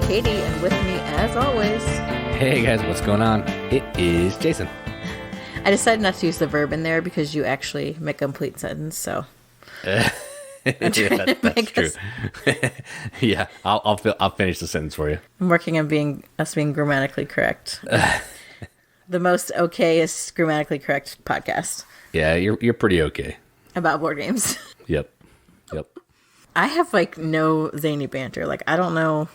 Katie, and with me, as always... Hey guys, what's going on? It is Jason. I decided not to use the verb in there because you actually make a complete sentence, so... Yeah, that's true. Yeah, I'll finish the sentence for you. I'm working on us being grammatically correct. The most okayest grammatically correct podcast. Yeah, you're pretty okay. About board games. Yep. I have, no zany banter. I don't know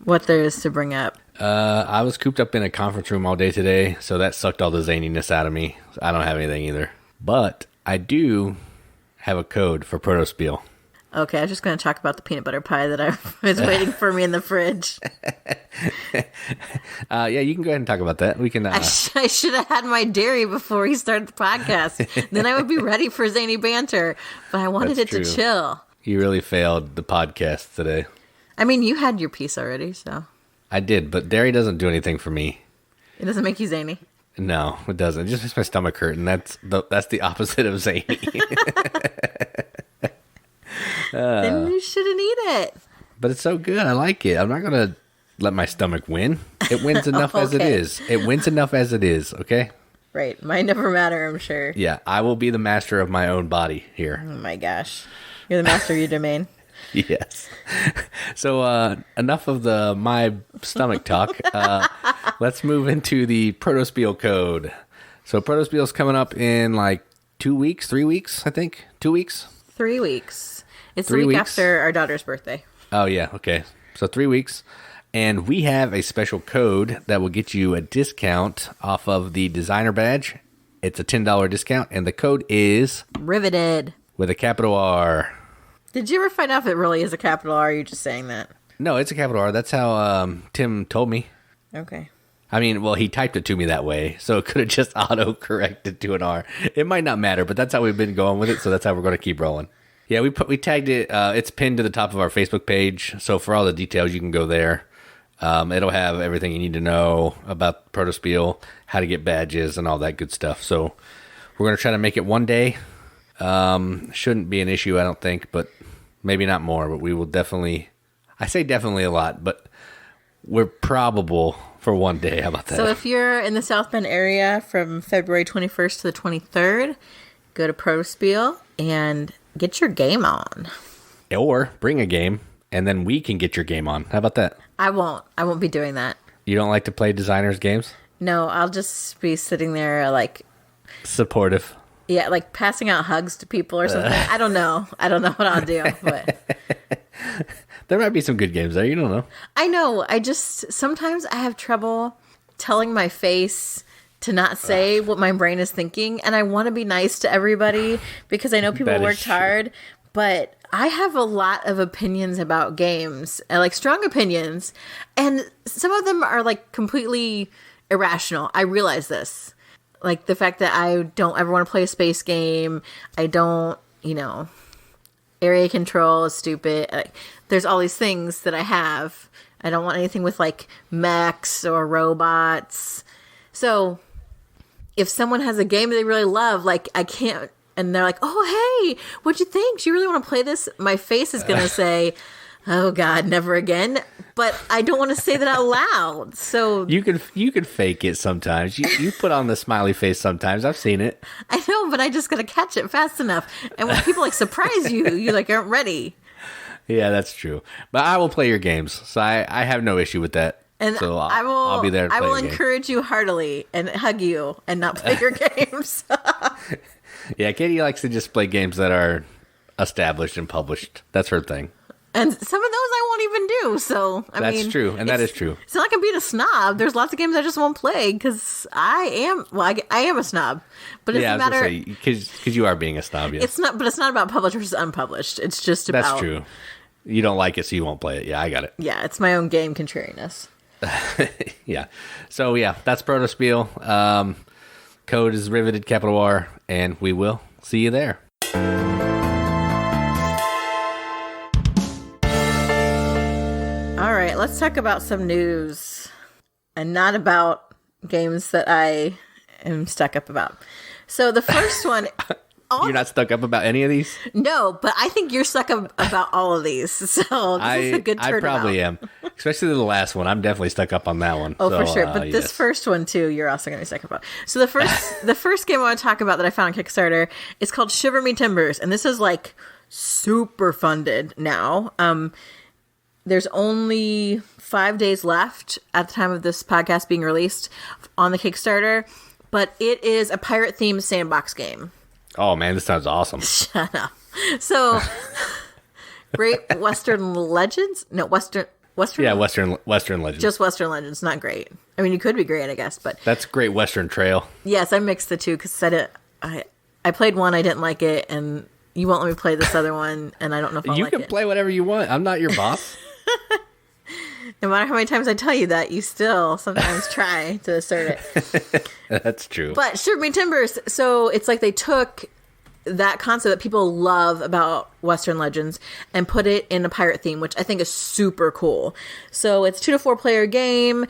what there is to bring up. I was cooped up in a conference room all day today, so that sucked all the zaniness out of me. I don't have anything either. But I do have a code for Protospiel. Okay, I was just going to talk about the peanut butter pie that was waiting for me in the fridge. Yeah, you can go ahead and talk about that. We can. I should have had my dairy before we started the podcast. Then I would be ready for zany banter. But I wanted it to chill. You really failed the podcast today. I mean, you had your piece already, so. I did, but dairy doesn't do anything for me. It doesn't make you zany? No, it doesn't. It just makes my stomach hurt, and that's the opposite of zany. Then you shouldn't eat it. But it's so good. I like it. I'm not going to let my stomach win. It wins enough as it is. It wins enough as it is, okay? Right. Might never matter, I'm sure. Yeah, I will be the master of my own body here. Oh my gosh. You're the master of your domain. Yes. So enough of my stomach talk. Let's move into the Protospiel code. So Protospiel is coming up in 3 weeks, I think. 2 weeks? 3 weeks. It's 3 weeks after our daughter's birthday. Oh, yeah. Okay. So 3 weeks. And we have a special code that will get you a discount off of the designer badge. It's a $10 discount, and the code is... Riveted. With a capital R. Did you ever find out if it really is a capital R, or are you just saying that? No, it's a capital R. That's how Tim told me. Okay. I mean, well, he typed it to me that way, so it could have just auto-corrected to an R. It might not matter, but that's how we've been going with it, so that's how we're going to keep rolling. Yeah, we tagged it. It's pinned to the top of our Facebook page, so for all the details, you can go there. It'll have everything you need to know about Protospiel, how to get badges, and all that good stuff. So we're going to try to make it one day. Shouldn't be an issue, I don't think, but maybe not more. But we will definitely, I say definitely a lot, but we're probable for one day. How about that? So if you're in the South Bend area from February 21st to the 23rd, go to Protospiel and get your game on. Or bring a game, and then we can get your game on. How about that? I won't be doing that. You don't like to play designers games? No, I'll just be sitting there supportive. Yeah, passing out hugs to people or something. I don't know what I'll do. But there might be some good games there. You don't know. I know. Sometimes I have trouble telling my face to not say what my brain is thinking. And I want to be nice to everybody because I know people worked hard. But I have a lot of opinions about games, strong opinions. And some of them are completely irrational. I realize this. The fact that I don't ever want to play a space game. I don't, area control is stupid. There's all these things that I have. I don't want anything with mechs or robots. So if someone has a game they really love, I can't, and they're oh, hey, what'd you think? Do you really want to play this? My face is going to say, oh God, never again. But I don't want to say that out loud. So you could fake it sometimes. You put on the smiley face sometimes. I've seen it. I know, but I just gotta catch it fast enough. And when people surprise you, you aren't ready. Yeah, that's true. But I will play your games, so I have no issue with that. And so I'll be there. To play I will encourage you heartily and hug you and not play your games. Yeah, Katie likes to just play games that are established and published. That's her thing. And some of those I won't even do. So that's true, and that is true. It's not like I'm being a snob. There's lots of games I just won't play because I am a snob. But it doesn't matter because you are being a snob. Yes. It's not, but it's not about published versus unpublished. It's just about. That's true. You don't like it, so you won't play it. Yeah, I got it. Yeah, it's my own game contrariness. Yeah. So yeah, that's Protospiel. Code is riveted, capital R, and we will see you there. right, let's talk about some news and not about games that I am stuck up about. So the first one... You're not stuck up about any of these? No, but I think you're stuck up about all of these. So this is a good turnabout. I probably am. Especially the last one. I'm definitely stuck up on that one. Oh, for sure. But this first one, too, you're also going to be stuck up on. So the first game I want to talk about that I found on Kickstarter is called Shiver Me Timbers. And this is like super funded now. There's only 5 days left at the time of this podcast being released on the Kickstarter. But it is a pirate-themed sandbox game. Oh, man, this sounds awesome. Shut up. So, Great Western Legends? No, Western... Yeah, Western Legends. Just Western Legends, not great. I mean, you could be great, I guess, but... That's Great Western Trail. Yes, I mixed the two, because I played one, I didn't like it, and you won't let me play this other one, and I don't know if I'll like it. You can play whatever you want. I'm not your boss. No matter how many times I tell you that, you still sometimes try to assert it. That's true. But Shiver Me Timbers, so it's like they took that concept that people love about Western Legends and put it in a pirate theme, which I think is super cool. So it's 2 to 4 player game.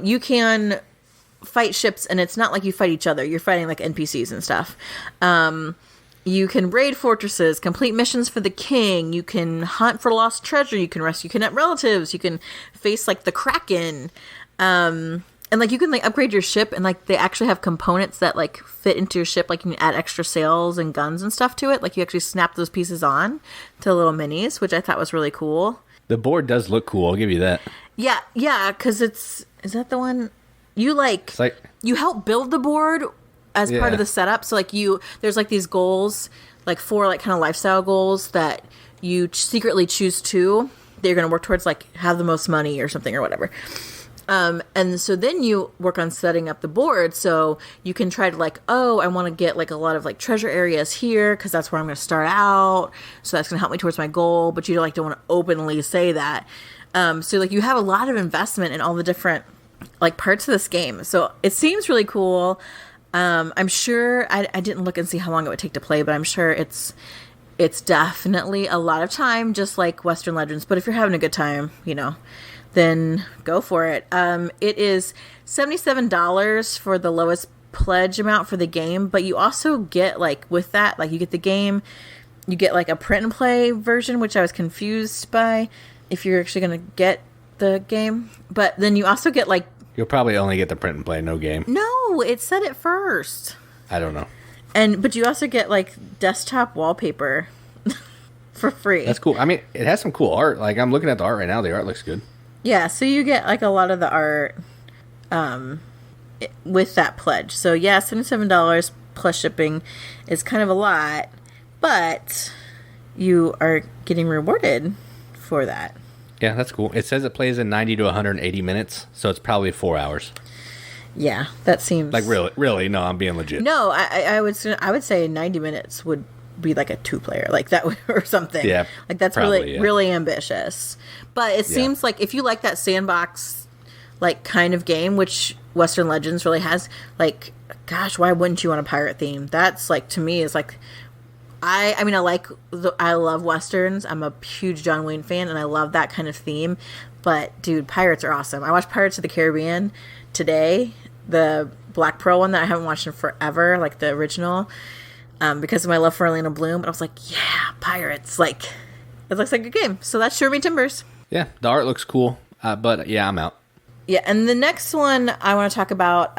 You can fight ships, and it's not like you fight each other. You're fighting like NPCs and stuff. You can raid fortresses, complete missions for the king. You can hunt for lost treasure. You can rescue kidnapped relatives. You can face like the Kraken. And like you can like upgrade your ship, and like they actually have components that like fit into your ship. Like you can add extra sails and guns and stuff to it. Like you actually snap those pieces on to little minis, which I thought was really cool. The board does look cool. I'll give you that. Yeah, because is that the one you like? You help build the board as part of the setup. So like there's like these goals, like 4 like kind of lifestyle goals that you secretly choose that you're going to work towards, like have the most money or something or whatever. And so then you work on setting up the board. So you can try to like, I want to get like a lot of like treasure areas here, because that's where I'm going to start out. So that's going to help me towards my goal. But you don't want to openly say that. So like you have a lot of investment in all the different like parts of this game. So it seems really cool. I'm sure I didn't look and see how long it would take to play, but I'm sure it's definitely a lot of time, just like Western Legends. But if you're having a good time, then go for it. It is $77 for the lowest pledge amount for the game, but you also get like with that, like you get the game, you get like a print and play version, which I was confused by if you're actually going to get the game. But then you also get like... You'll probably only get the print and play, no game. No, it said it first. I don't know. But you also get like desktop wallpaper for free. That's cool. I mean, it has some cool art. Like I'm looking at the art right now. The art looks good. Yeah, so you get like a lot of the art with that pledge. So yeah, $77 plus shipping is kind of a lot, but you are getting rewarded for that. Yeah, that's cool. It says it plays in 90 to 180 minutes, so it's probably 4 hours. Yeah, that seems... Like, really? No, I'm being legit. No, I would say 90 minutes would be like a 2-player, like that, or something. Yeah, like that's probably, really ambitious. But it seems like if you like that sandbox, like, kind of game, which Western Legends really has, like, gosh, why wouldn't you want a pirate theme? That's, like, to me, is like... I mean, I love Westerns. I'm a huge John Wayne fan, and I love that kind of theme. But, dude, pirates are awesome. I watched Pirates of the Caribbean today, the Black Pearl one that I haven't watched in forever, like the original, because of my love for Orlando Bloom. But I was like, yeah, pirates. Like, it looks like a game. So that's Shiver Me Timbers. Yeah, the art looks cool. But, yeah, I'm out. Yeah, and the next one I want to talk about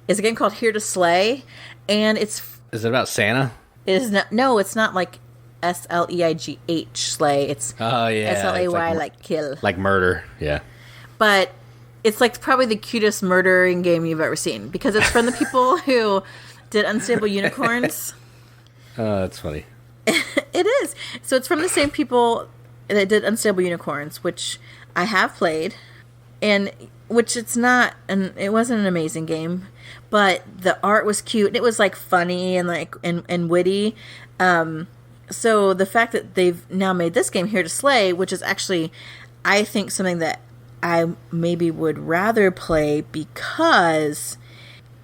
is a game called Here to Slay. And it's... Is it about Santa? It is not. No, it's not like SLEIGH slay. It's SLAY like kill, like murder. Yeah, but it's like probably the cutest murdering game you've ever seen, because it's from the people who did Unstable Unicorns. Oh, that's funny. It is. So it's from the same people that did Unstable Unicorns, which I have played, and which it's not, and it wasn't an amazing game. But the art was cute, and it was like funny and like and witty. So the fact that they've now made this game Here to Slay, which is actually, I think, something that I maybe would rather play, because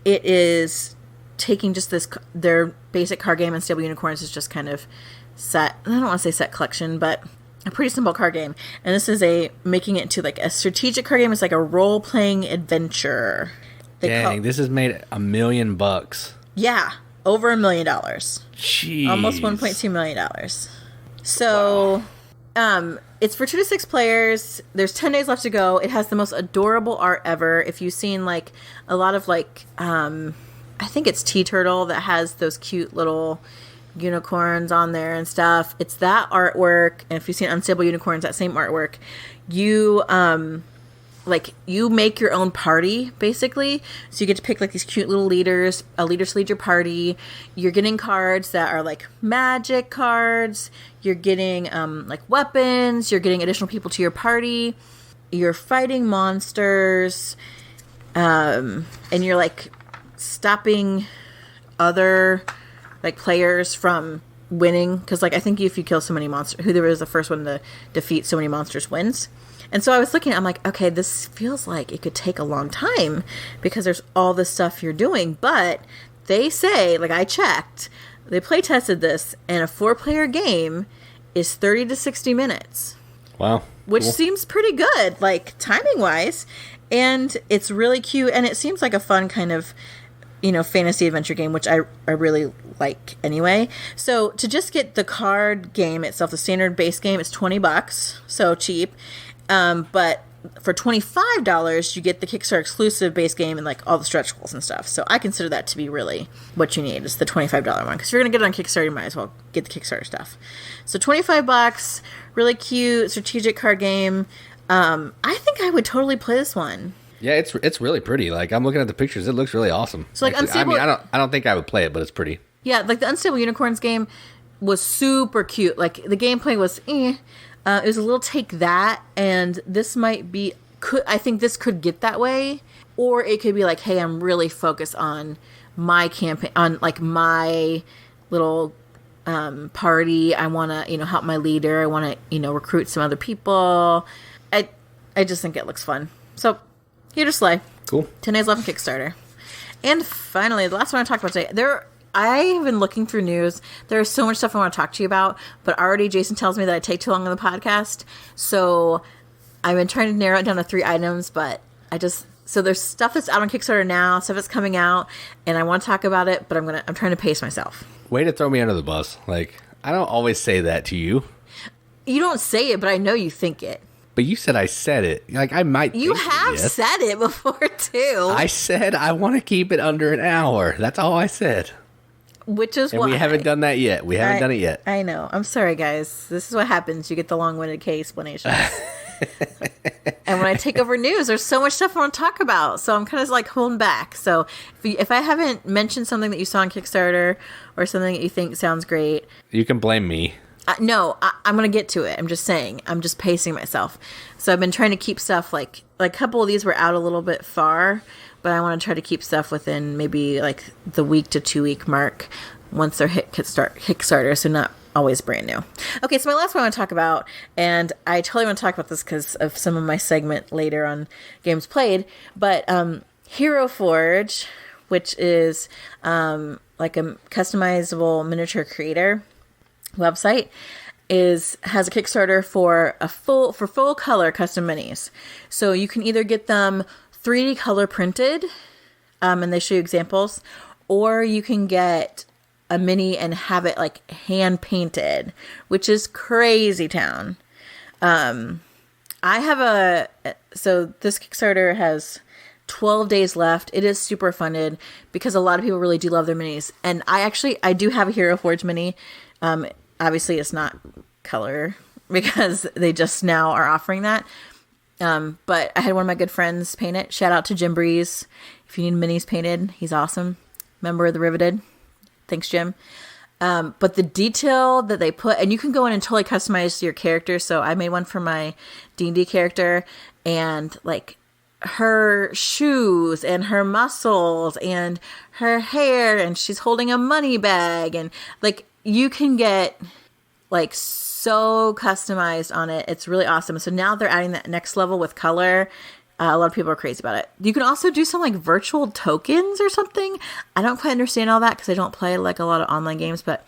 it is taking just their basic card game, and Unstable Unicorns is just kind of set. I don't want to say set collection, but a pretty simple card game. And this is making it to like a strategic card game. It's like a role-playing adventure. Dang, this has made $1 million. Yeah, over $1 million. Jeez. Almost $1.2 million. So, it's for 2 to 6 players. There's 10 days left to go. It has the most adorable art ever. If you've seen like a lot of like, I think it's Tea Turtle that has those cute little unicorns on there and stuff. It's that artwork. And if you've seen Unstable Unicorns, that same artwork. You you make your own party, basically. So you get to pick like these cute little leaders, a leader to lead your party. You're getting cards that are like magic cards. You're getting like weapons. You're getting additional people to your party. You're fighting monsters. And you're like stopping other like players from winning. Because like I think if you kill so many monsters, whoever is the first one to defeat so many monsters wins. And so I was looking, I'm like, okay, this feels like it could take a long time because there's all this stuff you're doing. But they say, like I checked, they play tested this, and a 4-player game is 30 to 60 minutes. Wow. Which cool. seems pretty good, like timing-wise. And it's really cute, and it seems like a fun kind of, fantasy adventure game, which I really like anyway. So to just get the card game itself, the standard base game, it's $20, so cheap. But for $25, you get the Kickstarter exclusive base game and like all the stretch goals and stuff. So I consider that to be really what you need. It's the $25 one. Because if you're going to get it on Kickstarter, you might as well get the Kickstarter stuff. So $25, really cute strategic card game. I think I would totally play this one. Yeah, it's really pretty. Like I'm looking at the pictures, it looks really awesome. So like Unstable, I don't think I would play it, but it's pretty. Yeah, like the Unstable Unicorns game was super cute. Like the gameplay was it was a little take that, and this might be, I think this could get that way, or it could be like, hey, I'm really focused on my campaign, on like my little party. I want to, help my leader. I want to, recruit some other people. I just think it looks fun. So, here to slay. Cool. 10 days left on Kickstarter. And finally, the last one I talked about today, I have been looking through news. There's so much stuff I want to talk to you about, but already Jason tells me that I take too long on the podcast. So I've been trying to narrow it down to 3 items, but so there's stuff that's out on Kickstarter now, stuff that's coming out, and I want to talk about it, but I'm trying to pace myself. Way to throw me under the bus. Like, I don't always say that to you. You don't say it, but I know you think it. But you said I said it. Like, I might You have said it before, too. I said I want to keep it under an hour. That's all I said. Which is why. And we haven't done that yet. We haven't done it yet. I know. I'm sorry, guys. This is what happens. You get the long-winded K explanations. And when I take over news, there's so much stuff I want to talk about. So I'm kind of like holding back. So if I haven't mentioned something that you saw on Kickstarter or something that you think sounds great. You can blame me. No, I'm going to get to it. I'm just saying. I'm just pacing myself. So I've been trying to keep stuff like a couple of these were out a little bit far. But I want to try to keep stuff within maybe like the week to 2 week mark once they're Kickstarter, so not always brand new. Okay, so my last one I want to talk about, and I totally want to talk about this because of some of my segment later on Games Played, but Hero Forge, which is like a customizable miniature creator website, has a Kickstarter for full color custom minis. So you can either get them 3D color printed, and they show you examples, or you can get a mini and have it like hand painted, which is crazy town. So this Kickstarter has 12 days left. It is super funded because a lot of people really do love their minis. And I do have a Hero Forge mini. Obviously it's not color because they just now are offering that. But I had one of my good friends paint it. Shout out to Jim Breeze. If you need minis painted, he's awesome. Member of the Riveted. Thanks, Jim. But the detail that they put, and you can go in and totally customize your character. So I made one for my D&D character, and like her shoes and her muscles and her hair, and she's holding a money bag, and like you can get like so customized on it. It's really awesome. So now they're adding that next level with color. A lot of people are crazy about it. You can also do some like virtual tokens or something. I don't quite understand all that because I don't play like a lot of online games, but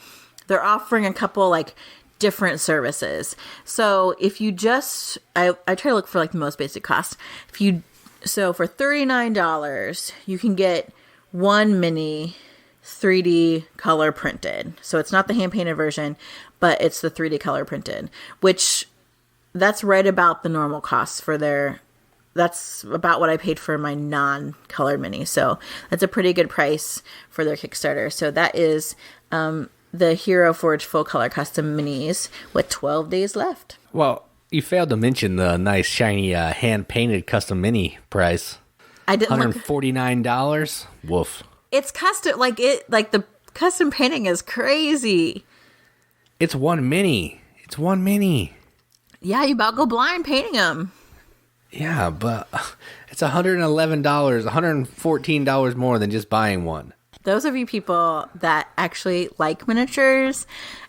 they're offering a couple like different services. So if you just, I try to look for like the most basic cost. So for $39, you can get one mini 3D color printed. So it's not the hand painted version, but it's the 3D color printed, which that's right about the normal cost for that's about what I paid for my non-colored mini. So that's a pretty good price for their Kickstarter. So that is the Hero Forge full color custom minis with 12 days left. Well, you failed to mention the nice shiny hand-painted custom mini price. I didn't $149. Woof. It's custom, like the custom painting is crazy. It's one mini. Yeah, you about go blind painting them. Yeah, but it's $111, $114 more than just buying one. Those of you people that actually like miniatures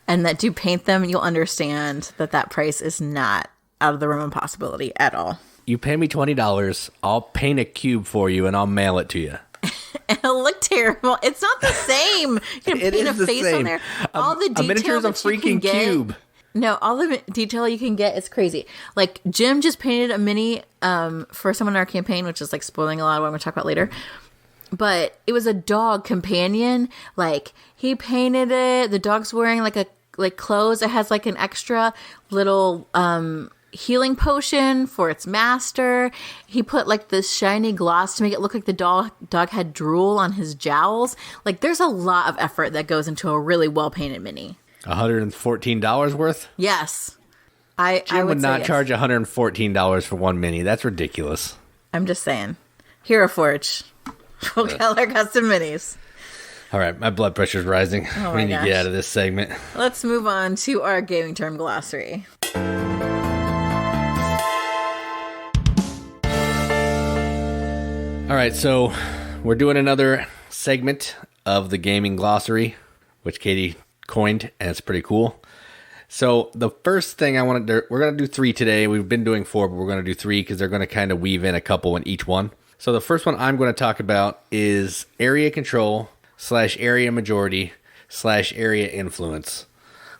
and that do paint them, you'll understand that price is not out of the realm of possibility at all. You pay me $20, I'll paint a cube for you and I'll mail it to you. It'll look terrible. It's not the same. You can paint a face on there. All the detail miniature is a freaking cube. No, all the detail you can get is crazy. Like, Jim just painted a mini for someone in our campaign, which is like spoiling a lot of what I'm going to talk about later. But it was a dog companion. Like, he painted it. The dog's wearing like clothes. It has like an extra little healing potion for its master. He put like this shiny gloss to make it look like the dog had drool on his jowls. Like, there's a lot of effort that goes into a really well painted mini. $114 worth? Yes. Jim would not charge $114 for one mini. That's ridiculous. I'm just saying. Hero Forge. Full color custom minis. All right, my blood pressure's rising. Oh we need to get out of this segment. Let's move on to our gaming term glossary. All right, so we're doing another segment of the gaming glossary, which Katie coined, and it's pretty cool. So the first thing I want to do, we're going to do 3 today. We've been doing 4, but we're going to do 3 because they're going to kind of weave in a couple in each one. So the first one I'm going to talk about is area control / area majority / area influence.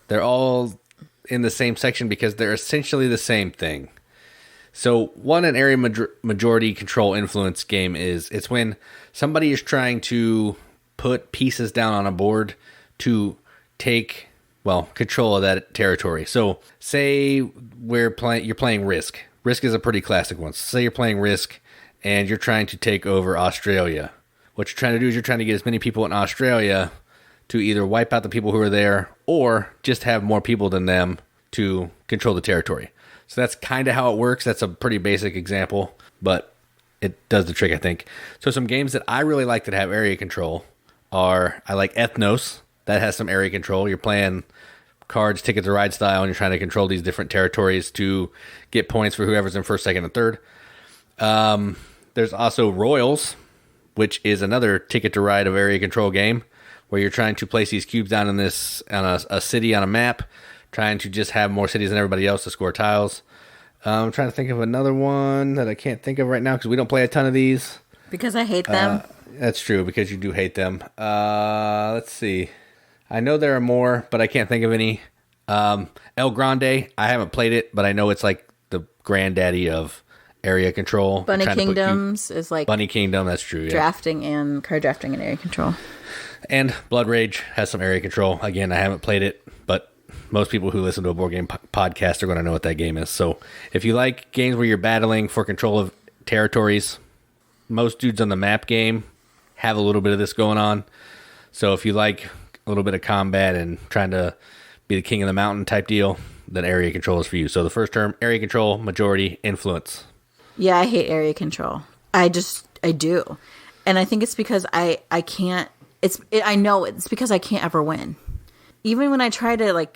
They're all in the same section because they're essentially the same thing. So an area majority control influence game it's when somebody is trying to put pieces down on a board to take control of that territory. So say you're playing Risk. Risk is a pretty classic one. So say you're playing Risk and you're trying to take over Australia. What you're trying to do is you're trying to get as many people in Australia to either wipe out the people who are there or just have more people than them to control the territory. So that's kind of how it works. That's a pretty basic example, but it does the trick, I think. So some games that I really like that have area control I like Ethnos. That has some area control. You're playing cards, ticket to ride style, and you're trying to control these different territories to get points for whoever's in first, second, and third. There's also Royals, which is another ticket to ride of area control game, where you're trying to place these cubes down on a city on a map, trying to just have more cities than everybody else to score tiles. I'm trying to think of another one that I can't think of right now because we don't play a ton of these. Because I hate them. That's true, because you do hate them. Let's see. I know there are more, but I can't think of any. El Grande, I haven't played it, but I know it's like the granddaddy of area control. Bunny Kingdoms is like... Bunny Kingdom, that's true, yeah. Drafting and card drafting and area control. And Blood Rage has some area control. Again, I haven't played it, but most people who listen to a board game podcast are going to know what that game is. So if you like games where you're battling for control of territories, most dudes on the map game have a little bit of this going on. So if you like a little bit of combat and trying to be the king of the mountain type deal, then area control is for you. So the first term, area control, majority, influence. Yeah, I hate area control. I do. And I think it's because I can't, I know it's because I can't ever win. Even when I try to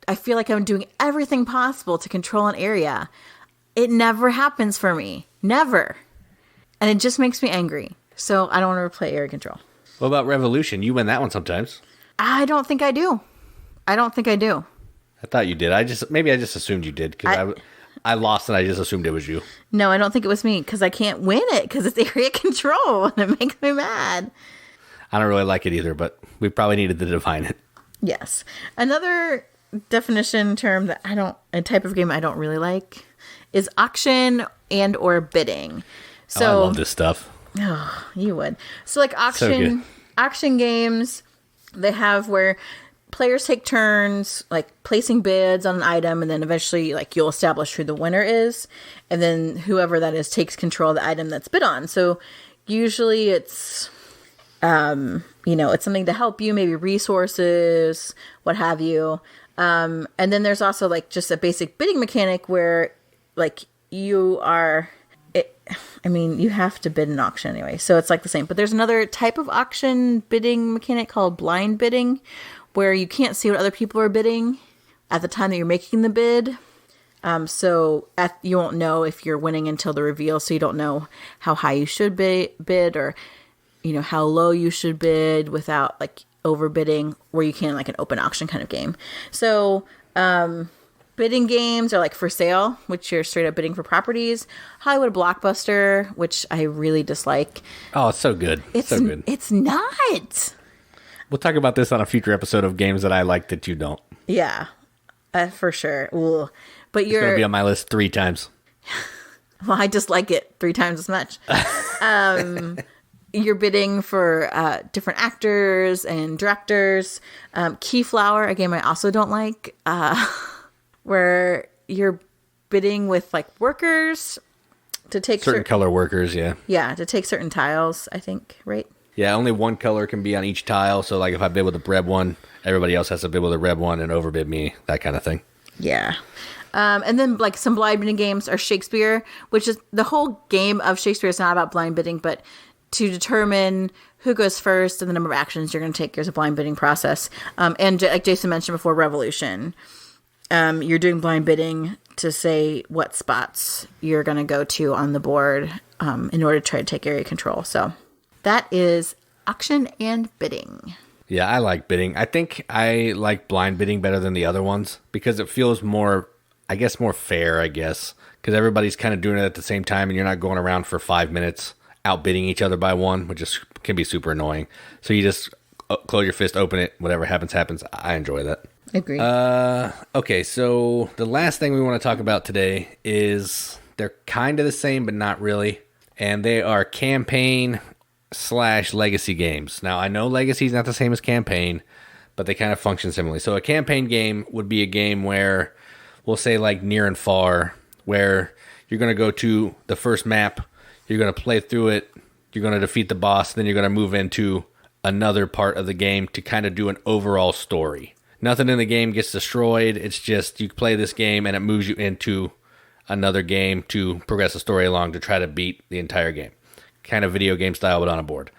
I feel like I'm doing everything possible to control an area. It never happens for me. Never. And it just makes me angry. So I don't want to play area control. What about Revolution? You win that one sometimes. I don't think I do. I thought you did. I just assumed you did because I lost and I just assumed it was you. No, I don't think it was me because I can't win it because it's area control and it makes me mad. I don't really like it either, but we probably needed to define it. Yes. Another definition term that a type of game I don't really like is auction and or bidding. So I love this stuff. Oh, you would. So like auction games, they have where players take turns like placing bids on an item, and then eventually like you'll establish who the winner is, and then whoever that is takes control of the item that's bid on. So usually it's it's something to help you, maybe resources, what have you. And then there's also like just a basic bidding mechanic where like you have to bid an auction anyway, so it's like the same. But there's another type of auction bidding mechanic called blind bidding, where you can't see what other people are bidding at the time that you're making the bid. You won't know if you're winning until the reveal, so you don't know how high you should bid or, how low you should bid without like overbidding, where you can like an open auction kind of game. So, bidding games are like For Sale, which you're straight up bidding for properties. Hollywood Blockbuster, which I really dislike. Oh, it's so good. It's so good. It's not. We'll talk about this on a future episode of games that I like that you don't. Yeah, for sure. Ooh. But it's going to be on my list 3 times. Well, I dislike it 3 times as much. You're bidding for different actors and directors. Keyflower, a game I also don't like. Where you're bidding with like workers to take certain color workers, yeah, to take certain tiles, I think, right? Yeah, only one color can be on each tile. So like if I bid with a red one, everybody else has to bid with a red one and overbid me, that kind of thing. Yeah. And then like some blind bidding games are Shakespeare, which is the whole game of Shakespeare is not about blind bidding, but to determine who goes first and the number of actions you're going to take. There's a blind bidding process. And like Jason mentioned before, Revolution. You're doing blind bidding to say what spots you're going to go to on the board in order to try to take area control. So that is auction and bidding. Yeah, I like bidding. I think I like blind bidding better than the other ones because it feels more fair, because everybody's kind of doing it at the same time and you're not going around for 5 minutes outbidding each other by one, which can be super annoying. So you just close your fist, open it, whatever happens. I enjoy that. Agreed. Okay, so the last thing we want to talk about today is they're kind of the same, but not really. And they are campaign/legacy games. Now, I know legacy is not the same as campaign, but they kind of function similarly. So a campaign game would be a game where, we'll say like Near and Far, where you're going to go to the first map, you're going to play through it, you're going to defeat the boss, then you're going to move into another part of the game to kind of do an overall story. Nothing in the game gets destroyed. It's just you play this game and it moves you into another game to progress the story along to try to beat the entire game. Kind of video game style, but on a board.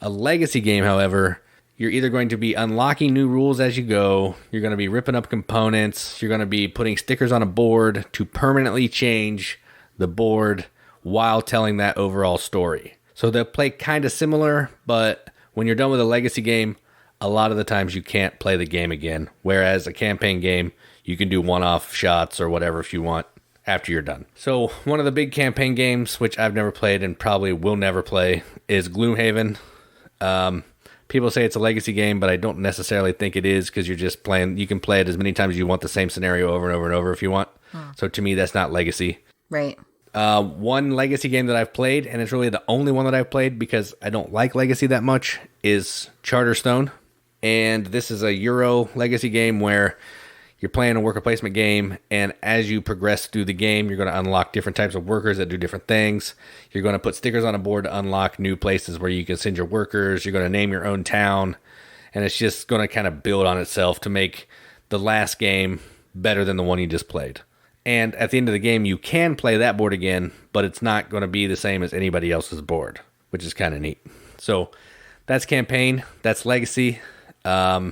A legacy game, however, you're either going to be unlocking new rules as you go, you're going to be ripping up components, you're going to be putting stickers on a board to permanently change the board while telling that overall story. So they'll play kind of similar, but when you're done with a legacy game, a lot of the times you can't play the game again. Whereas a campaign game, you can do one-off shots or whatever if you want after you're done. So one of the big campaign games, which I've never played and probably will never play, is Gloomhaven. People say it's a legacy game, but I don't necessarily think it is because you're just playing. You can play it as many times as you want, the same scenario over and over and over if you want. So to me, that's not legacy. Right. One legacy game that I've played, and it's really the only one that I've played because I don't like legacy that much, is Charterstone. And this is a Euro legacy game where you're playing a worker placement game, and as you progress through the game, you're going to unlock different types of workers that do different things. You're going to put stickers on a board to unlock new places where you can send your workers. You're going to name your own town, and it's just going to kind of build on itself to make the last game better than the one you just played. And at the end of the game, you can play that board again, but it's not going to be the same as anybody else's board, which is kind of neat. So that's campaign. That's legacy. I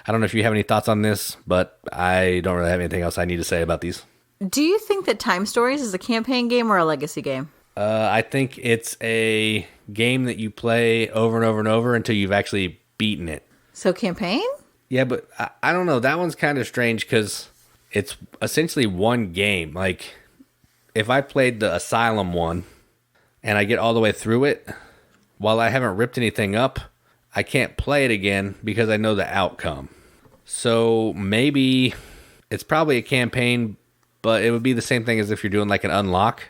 don't know if you have any thoughts on this, but I don't really have anything else I need to say about these. Do you think that Time Stories is a campaign game or a legacy game? I think it's a game that you play over and over and over until you've actually beaten it. So campaign? Yeah, but I don't know. That one's kind of strange because it's essentially one game. Like, if I played the Asylum one and I get all the way through it, while I haven't ripped anything up, I can't play it again because I know the outcome. So maybe it's probably a campaign, but it would be the same thing as if you're doing like an unlock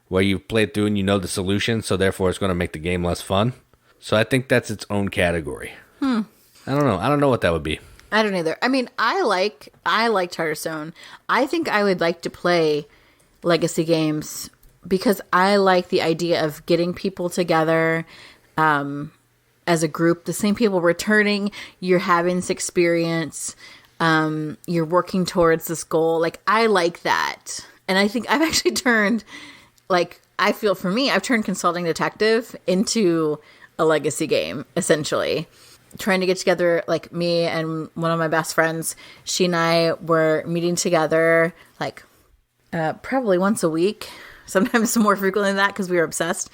where you play it through and you know the solution, so therefore it's going to make the game less fun. So I think that's its own category. I don't know. I don't know what that would be. I don't either. I mean, I like Charterstone. I think I would like to play legacy games because I like the idea of getting people together as a group, the same people returning. You're having this experience. You're working towards this goal. Like, I like that. And I think I've actually turned, like, I feel for me, I've turned Consulting Detective into a legacy game, essentially. Trying to get together, like me and one of my best friends, she and I were meeting together like probably once a week, sometimes more frequently than that because we were obsessed,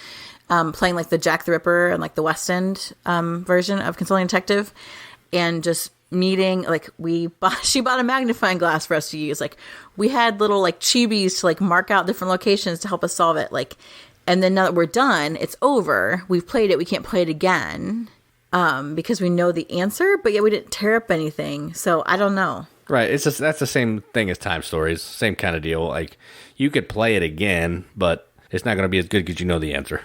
playing like the Jack the Ripper and like the West End version of Consulting Detective, and just meeting, like she bought a magnifying glass for us to use. Like we had little like chibis to like mark out different locations to help us solve it. Like, and then now that we're done, it's over. We've played it. We can't play it again. Because we know the answer, but yet we didn't tear up anything. So I don't know. Right. It's just, that's the same thing as Time Stories. Same kind of deal. Like you could play it again, but it's not going to be as good because you know the answer.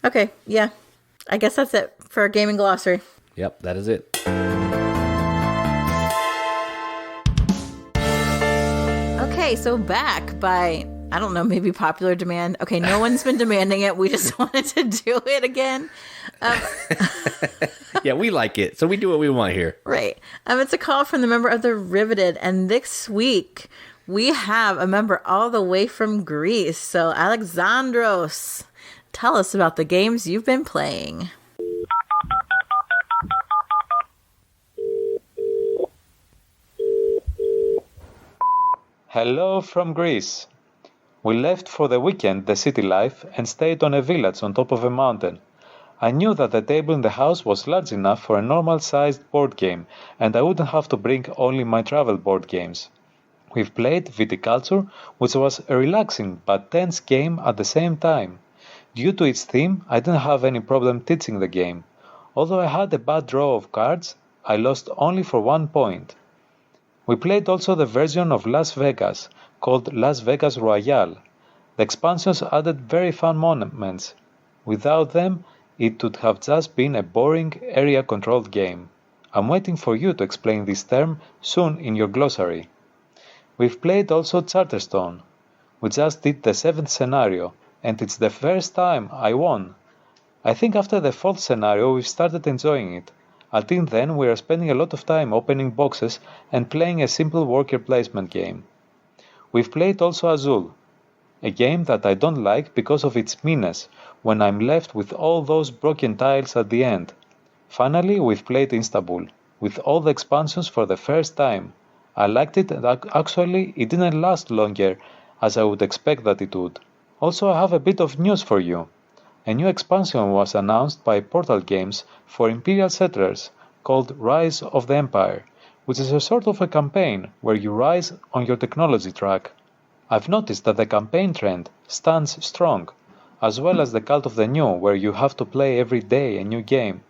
Okay. Yeah. I guess that's it for our gaming glossary. Yep. That is it. Okay. So back by, I don't know, maybe popular demand. Okay. No one's been demanding it. We just wanted to do it again. Yeah, we like it, so we do what we want here. Right. It's a call from the member of the Riveted, and this week we have a member all the way from Greece. So, Alexandros, tell us about the games you've been playing. Hello from Greece. We left for the weekend the city life and stayed on a village on top of a mountain. I knew that the table in the house was large enough for a normal-sized board game, and I wouldn't have to bring only my travel board games. We've played Viticulture, which was a relaxing but tense game at the same time. Due to its theme, I didn't have any problem teaching the game. Although I had a bad draw of cards, I lost only for 1 point. We played also the version of Las Vegas, called Las Vegas Royale. The expansions added very fun moments. Without them, it would have just been a boring, area-controlled game. I'm waiting for you to explain this term soon in your glossary. We've played also Charterstone. We just did the 7th scenario, and it's the first time I won. I think after the 4th scenario we've started enjoying it. Until then we are spending a lot of time opening boxes and playing a simple worker placement game. We've played also Azul, a game that I don't like because of its meanness, when I'm left with all those broken tiles at the end. Finally, we've played Istanbul, with all the expansions for the first time. I liked it, and actually it didn't last longer as I would expect that it would. Also, I have a bit of news for you. A new expansion was announced by Portal Games for Imperial settlers, called Rise of the Empire, which is a sort of a campaign where you rise on your technology track. I've noticed that the campaign trend stands strong, as well as the cult of the new, where you have to play every day a new game.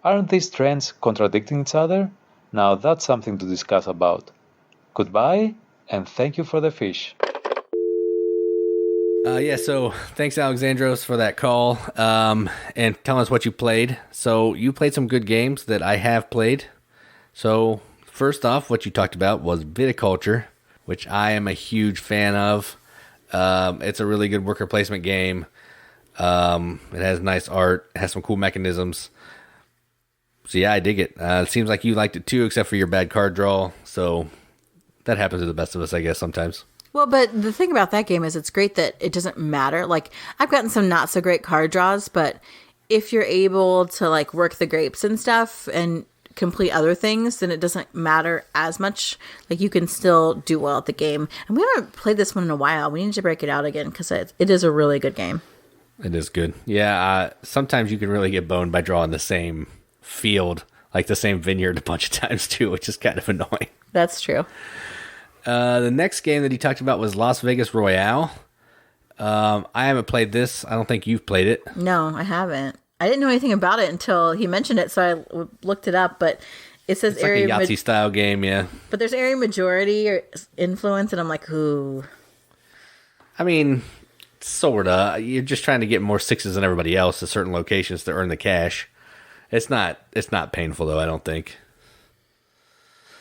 Aren't these trends contradicting each other? Now that's something to discuss about. Goodbye, and thank you for the fish. So thanks, Alexandros, for that call and telling us what you played. So you played some good games that I have played. So first off, what you talked about was Viticulture, which I am a huge fan of. It's a really good worker placement game. It has nice art. It has some cool mechanisms. So yeah, I dig it. It seems like you liked it too, except for your bad card draw. So that happens to the best of us, I guess, sometimes. Well, but the thing about that game is it's great that it doesn't matter. Like, I've gotten some not so great card draws, but if you're able to like work the grapes and stuff and complete other things, then it doesn't matter as much. Like, you can still do well at the game. And we haven't played this one in a while. We need to break it out again because it is a really good game. It is good. Yeah, sometimes you can really get boned by drawing the same field, like the same vineyard a bunch of times too, which is kind of annoying. That's true. The next game that he talked about was Las Vegas Royale. I haven't played this. I don't think you've played it. No, I haven't. I didn't know anything about it until he mentioned it, so I looked it up. But It says It's like a Yahtzee style game, yeah. But there's area majority or influence, and I'm like, ooh. I mean, sorta. You're just trying to get more sixes than everybody else at certain locations to earn the cash. It's not painful though, I don't think.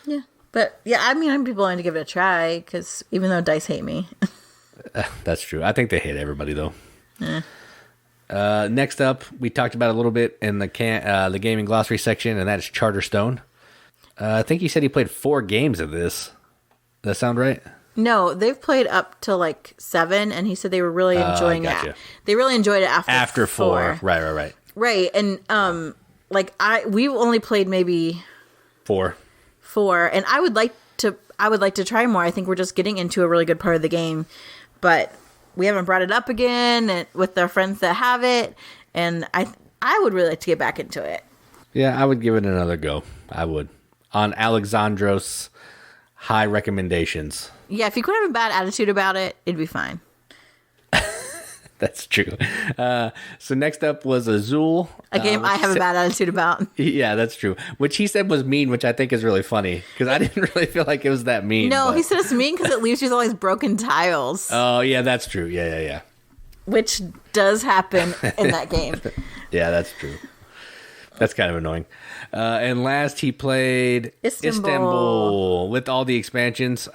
Yeah. But yeah, I mean, I'd be willing to give it a try, because even though dice hate me. That's true. I think they hate everybody though. Next up, we talked about a little bit in the gaming glossary section, and that is Charterstone. I think he said he played 4 games of this. Does that sound right? No, they've played up to like 7, and he said they were really enjoying it. They really enjoyed it after 4. Right. Right, and we only played maybe 4, and I would like to try more. I think we're just getting into a really good part of the game, but we haven't brought it up again with our friends that have it, and I would really like to get back into it. Yeah, I would give it another go. I would. On Alexandros' high recommendations. Yeah, if you could have a bad attitude about it, it'd be fine. That's true. So next up was Azul. A game I have a bad attitude about. Yeah, that's true. Which he said was mean, which I think is really funny. Because I didn't really feel like it was that mean. No, he said it's mean because it leaves you with all these broken tiles. Oh, yeah, that's true. Yeah. Which does happen in that game. Yeah, that's true. That's kind of annoying. And last he played Istanbul with all the expansions.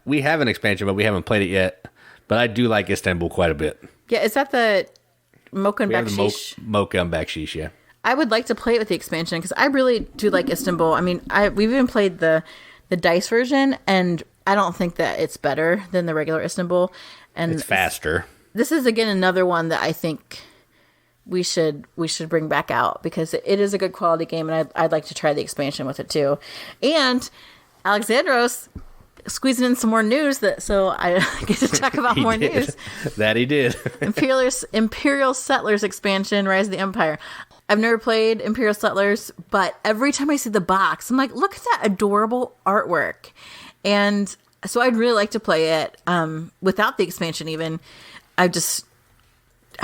We have an expansion, but we haven't played it yet. But I do like Istanbul quite a bit. Yeah, is that the Mocha and Bakshish? Mocha and Bakshish, yeah. I would like to play it with the expansion because I really do like Istanbul. I mean, we've even played the dice version, and I don't think that it's better than the regular Istanbul. And it's faster. This is again another one that I think we should bring back out because it is a good quality game, and I'd like to try the expansion with it too. And Alexandros squeezing in some more news so I get to talk about more news. That he did. Imperial Settlers expansion, Rise of the Empire. I've never played Imperial Settlers, but every time I see the box, I'm like, look at that adorable artwork. And so I'd really like to play it without the expansion even. I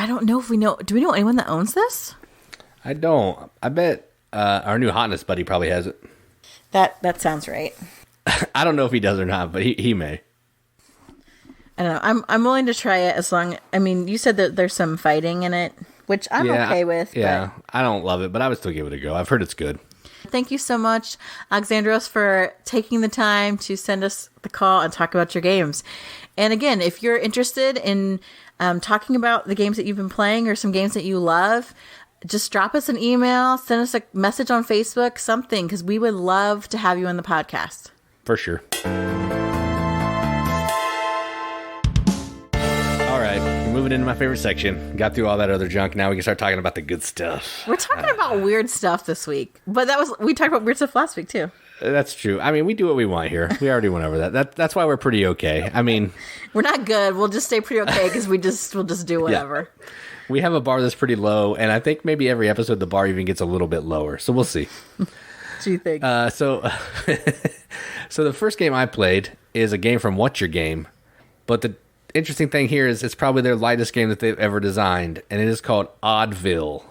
don't know if we know. Do we know anyone that owns this? I don't. I bet our new hotness buddy probably has it. That sounds right. I don't know if he does or not, but he may. I don't know. I'm willing to try it as long. I mean, you said that there's some fighting in it, which I'm okay with. Yeah, but I don't love it, but I would still give it a go. I've heard it's good. Thank you so much, Alexandros, for taking the time to send us the call and talk about your games. And again, if you're interested in talking about the games that you've been playing or some games that you love, just drop us an email, send us a message on Facebook, something, because we would love to have you on the podcast. For sure. All right, we're moving into my favorite section. Got through all that other junk. Now we can start talking about the good stuff. We're talking about weird stuff this week, but we talked about weird stuff last week too. That's true. I mean, we do what we want here. We already went over that. That's why we're pretty okay. I mean, we're not good. We'll just stay pretty okay because we'll just do whatever. Yeah. We have a bar that's pretty low, and I think maybe every episode the bar even gets a little bit lower. So we'll see. What do you think? So the first game I played is a game from What's Your Game, but the interesting thing here is it's probably their lightest game that they've ever designed, and it is called OddVille.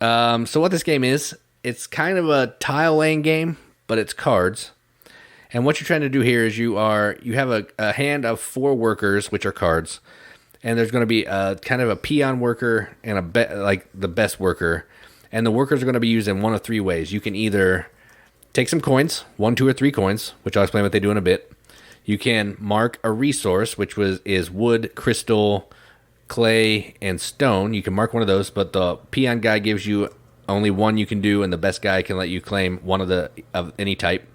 So what this game is, it's kind of a tile laying game, but it's cards. And what you're trying to do here is you have a hand of 4 workers, which are cards, and there's going to be a kind of a peon worker and the best worker, and the workers are going to be used in one of 3 ways. You can either take some coins, 1, 2, or 3 coins, which I'll explain what they do in a bit. You can mark a resource, which is wood, crystal, clay, and stone. You can mark one of those, but the peon guy gives you only one you can do, and the best guy can let you claim one of any type.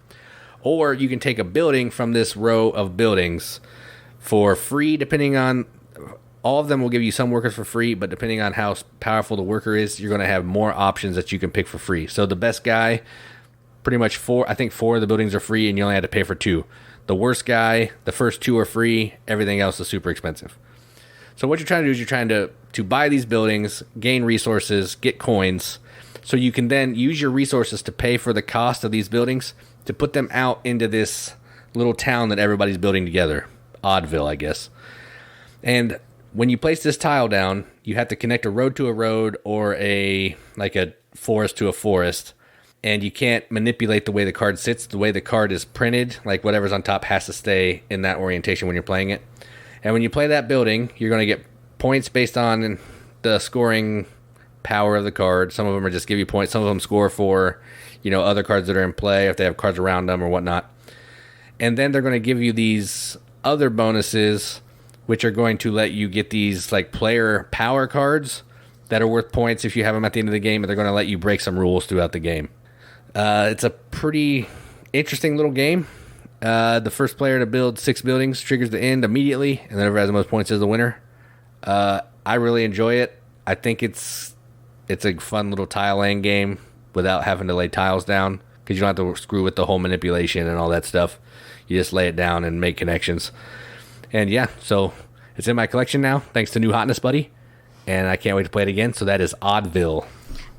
Or you can take a building from this row of buildings for free, depending on... All of them will give you some workers for free, but depending on how powerful the worker is, you're going to have more options that you can pick for free. So the best guy, pretty much 4 of the buildings are free, and you only had to pay for 2. The worst guy, the first 2 are free. Everything else is super expensive. So what you're trying to do is you're trying to buy these buildings, gain resources, get coins, so you can then use your resources to pay for the cost of these buildings to put them out into this little town that everybody's building together. OddVille, I guess. And when you place this tile down, you have to connect a road to a road or a forest to a forest. and you can't manipulate the way the card sits. The way the card is printed, like whatever's on top has to stay in that orientation when you're playing it. And when you play that building, you're going to get points based on the scoring power of the card. Some of them are just give you points. Some of them score for, other cards that are in play, if they have cards around them or whatnot. And then they're going to give you these other bonuses, which are going to let you get these like player power cards that are worth points if you have them at the end of the game, and they're going to let you break some rules throughout the game. It's a pretty interesting little game. The first player to build 6 buildings triggers the end immediately, and whoever has the most points is the winner. I really enjoy it. I think it's a fun little tile laying game without having to lay tiles down, because you don't have to screw with the whole manipulation and all that stuff. You just lay it down and make connections. And yeah, so it's in my collection now, thanks to New Hotness Buddy, and I can't wait to play it again. So that is OddVille.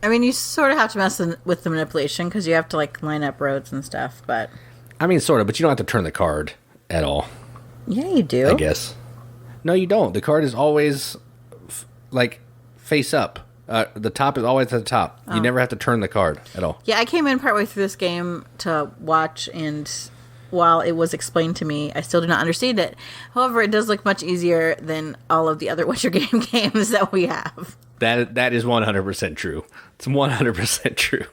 I mean, you sort of have to mess with the manipulation because you have to like line up roads and stuff, but... I mean, sort of, but you don't have to turn the card at all. Yeah, you do. I guess. No, you don't. The card is always, face up. The top is always at the top. Oh. You never have to turn the card at all. Yeah, I came in partway through this game to watch, and while it was explained to me, I still do not understand it. However, it does look much easier than all of the other What's Your Game games that we have. That is 100% true. It's 100% true.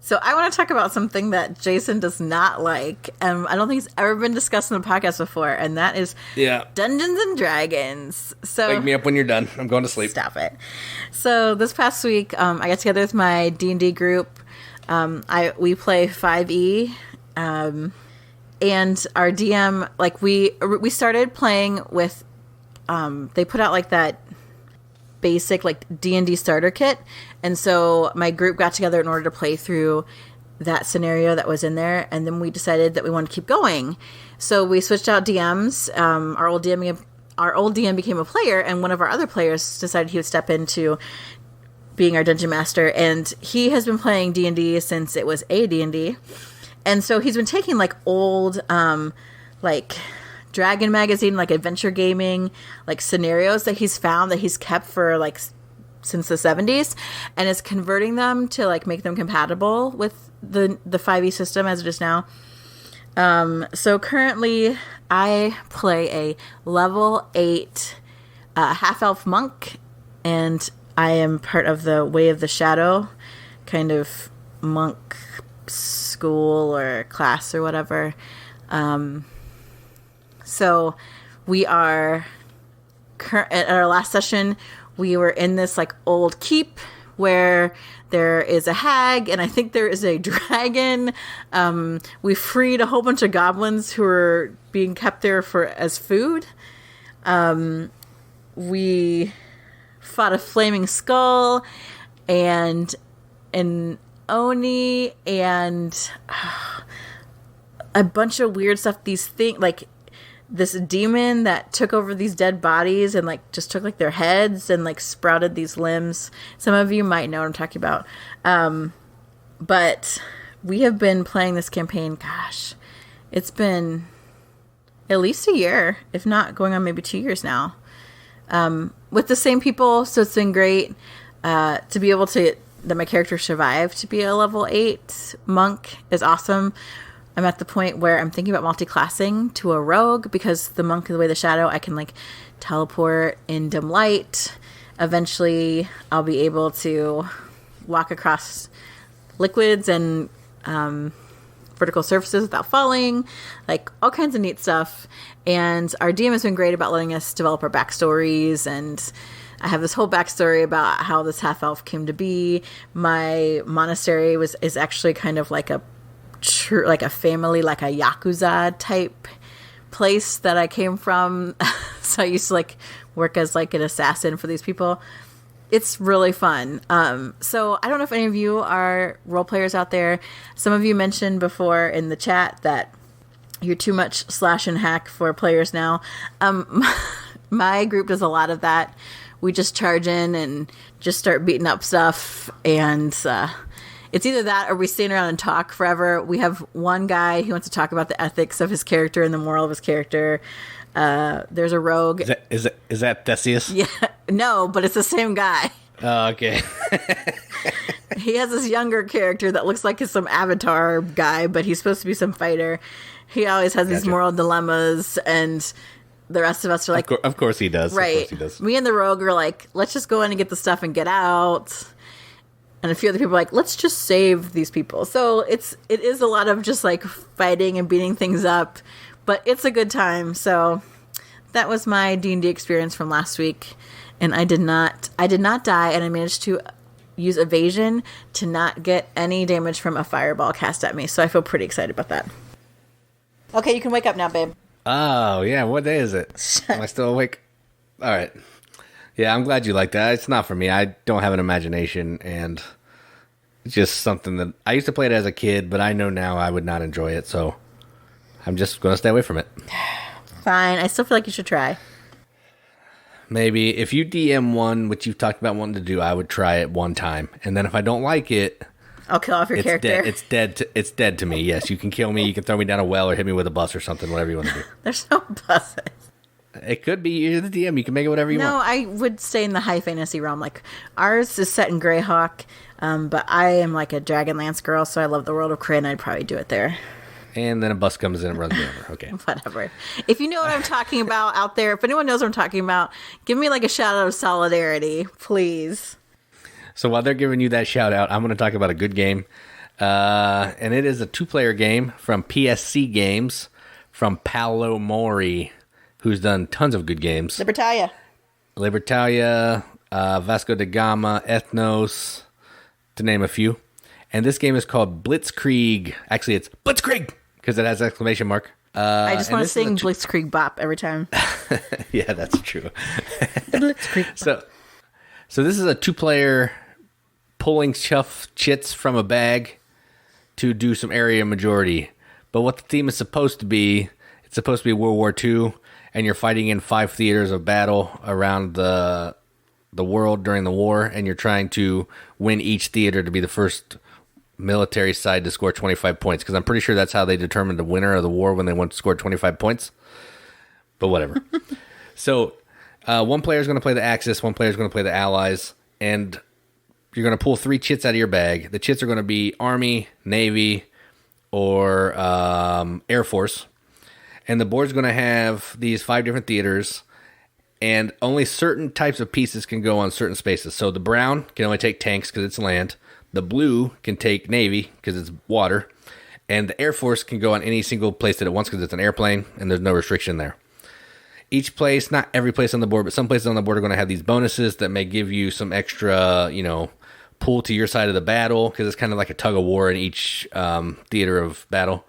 So I want to talk about something that Jason does not like. I don't think it's ever been discussed in the podcast before, and that is Dungeons and Dragons. So wake me up when you're done. I'm going to sleep. Stop it. So this past week, I got together with my D&D group. We play 5e, and our DM, we started playing with. They put out like that basic D&D starter kit, and so my group got together in order to play through that scenario that was in there, and then we decided that we wanted to keep going, so we switched out DMs. Our old DM became a player, and one of our other players decided he would step into being our dungeon master, and he has been playing D&D since it was a D&D, and so he's been taking old Dragon magazine, adventure gaming, scenarios that he's found that he's kept for since the 70s, and is converting them to make them compatible with the 5e system as it is now. So currently I play a level 8 half-elf monk, and I am part of the Way of the Shadow kind of monk school or class or whatever. So we are at our last session, we were in this old keep where there is a hag, and I think there is a dragon. We freed a whole bunch of goblins who were being kept there as food. We fought a flaming skull and an oni and a bunch of weird stuff. These things this demon that took over these dead bodies and just took their heads and sprouted these limbs. Some of you might know what I'm talking about. But we have been playing this campaign. Gosh, it's been at least a year, if not going on maybe 2 years now, with the same people. So it's been great to be able to, that my character survived to be a level 8 monk is awesome. I'm at the point where I'm thinking about multi-classing to a rogue, because the monk is the Way of the Shadow. I can teleport in dim light. Eventually I'll be able to walk across liquids and vertical surfaces without falling, all kinds of neat stuff. And our DM has been great about letting us develop our backstories, and I have this whole backstory about how this half-elf came to be. My monastery is actually kind of a family, a Yakuza type place that I came from. So I used to work as an assassin for these people. It's really fun. So I don't know if any of you are role players out there. Some of you mentioned before in the chat that you're too much slash and hack for players now. My group does a lot of that. We just charge in and just start beating up stuff, and it's either that or we stand around and talk forever. We have one guy who wants to talk about the ethics of his character and the moral of his character. There's a rogue. Is that Theseus? Yeah, no, but it's the same guy. Oh, okay. He has this younger character that looks like he's some Avatar guy, but he's supposed to be some fighter. He always has these moral dilemmas, and the rest of us are like... Of course he does. Right. Of course he does. Me and the rogue are like, let's just go in and get the stuff and get out. And a few other people are like, let's just save these people. So it is a lot of just like fighting and beating things up, but it's a good time. So that was my D&D experience from last week. And I did not die, and I managed to use evasion to not get any damage from a fireball cast at me. So I feel pretty excited about that. Okay, you can wake up now, babe. Oh, yeah. What day is it? Am I still awake? All right. Yeah, I'm glad you like that. It's not for me. I don't have an imagination, and it's just something that I used to play it as a kid, but I know now I would not enjoy it, so I'm just going to stay away from it. Fine. I still feel like you should try. Maybe if you DM one, which you've talked about wanting to do, I would try it one time, and then if I don't like it, I'll kill off your character. It's dead to me. Yes, you can kill me. You can throw me down a well or hit me with a bus or something. Whatever you want to do. There's no buses. It could be you're the DM. You can make it whatever you want. No, I would stay in the high fantasy realm. Like ours is set in Greyhawk, but I am like a Dragonlance girl, so I love the world of Kryn. I'd probably do it there. And then a bus comes in and runs me over. Okay. Whatever. If you know what I'm talking about out there, if anyone knows what I'm talking about, give me like a shout out of solidarity, please. So while they're giving you that shout out, I'm going to talk about a good game. And it is a 2-player game from PSC Games from Paolo Mori, who's done tons of good games. Libertalia, Vasco da Gama, Ethnos, to name a few. And this game is called Blitzkrieg. Actually, it's Blitzkrieg, because it has an exclamation mark. I just want to sing Blitzkrieg Bop every time. Yeah, that's true. Blitzkrieg Bop. So this is a 2-player pulling chits from a bag to do some area majority. But what the theme is supposed to be, it's supposed to be World War II, and you're fighting in 5 theaters of battle around the world during the war, and you're trying to win each theater to be the first military side to score 25 points, because I'm pretty sure that's how they determined the winner of the war, when they went to score 25 points. But whatever. So one player is going to play the Axis, one player is going to play the Allies, and you're going to pull 3 chits out of your bag. The chits are going to be Army, Navy, or Air Force. And the board's going to have these 5 different theaters, and only certain types of pieces can go on certain spaces. So the brown can only take tanks because it's land. The blue can take Navy because it's water. And the Air Force can go on any single place that it wants because it's an airplane, and there's no restriction there. Each place, not every place on the board, but some places on the board are going to have these bonuses that may give you some extra, pull to your side of the battle, because it's kind of like a tug of war in each theater of battle.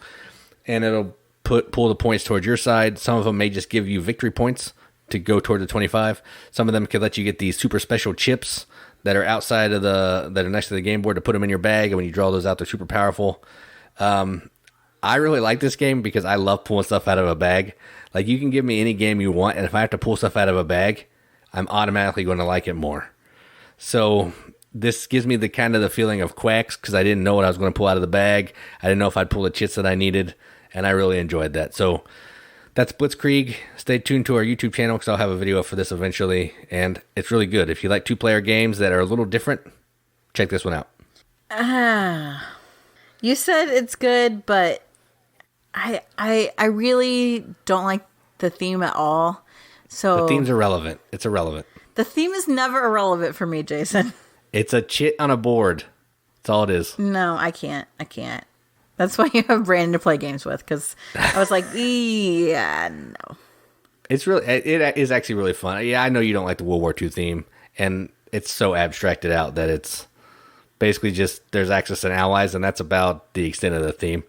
And it'll pull the points towards your side. Some of them may just give you victory points to go toward the 25. Some of them could let you get these super special chips that are outside of that are next to the game board to put them in your bag, and when you draw those out, they're super powerful. I really like this game because I love pulling stuff out of a bag. Like, you can give me any game you want, and if I have to pull stuff out of a bag, I'm automatically going to like it more. So this gives me the kind of the feeling of Quacks, because I didn't know what I was going to pull out of the bag. I didn't know if I'd pull the chits that I needed, and I really enjoyed that. So that's Blitzkrieg. Stay tuned to our YouTube channel, because I'll have a video for this eventually, and it's really good. If you like 2-player games that are a little different, check this one out. You said it's good, but I really don't like the theme at all. So the theme's irrelevant. It's irrelevant. The theme is never irrelevant for me, Jason. It's a chit on a board. That's all it is. No, I can't. That's why you have Brandon to play games with, because I was like, yeah, no. It is actually really fun. Yeah, I know you don't like the World War II theme, and it's so abstracted out that it's basically just there's Axis and Allies, and that's about the extent of the theme.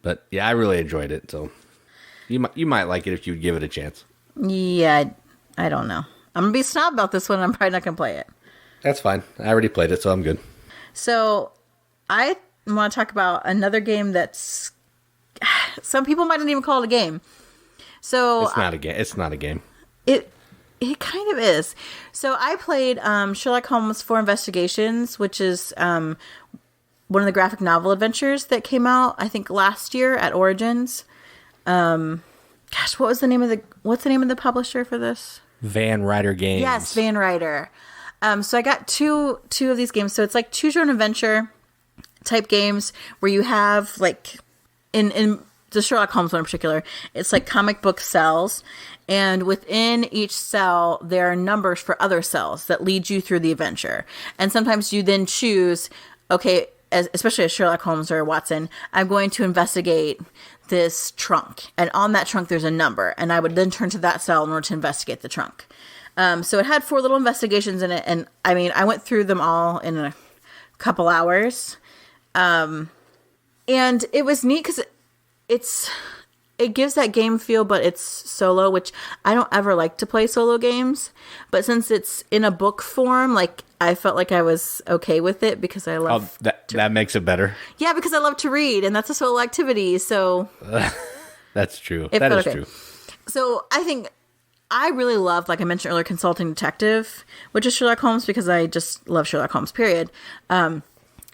But yeah, I really enjoyed it, so you might like it if you would give it a chance. Yeah, I don't know. I'm gonna be snob about this one. I'm probably not gonna play it. That's fine. I already played it, so I'm good. So I want to talk about another game that's some people might not even call it a game. So it's not a game. It's not a game. It kind of is. So I played Sherlock Holmes 4 Investigations, which is one of the graphic novel adventures that came out, I think, last year at Origins. Gosh, what's the name of the publisher for this? Van Ryder Games. Yes, Van Ryder. So I got two of these games. So it's like choose your own adventure type games where you have like in the Sherlock Holmes one in particular, it's like comic book cells, and within each cell there are numbers for other cells that lead you through the adventure. And sometimes you then choose, okay, especially as Sherlock Holmes or Watson, I'm going to investigate this trunk, and on that trunk there's a number, and I would then turn to that cell in order to investigate the trunk. So it had 4 little investigations in it, and I mean, I went through them all in a couple hours. And it was neat because it gives that game feel, but it's solo, which I don't ever like to play solo games. But since it's in a book form, like I felt like I was okay with it because I love that makes it better. Yeah, because I love to read, and that's a solo activity. So that's true. That is true. So I think I really love, like I mentioned earlier, Consulting Detective, which is Sherlock Holmes, because I just love Sherlock Holmes, period.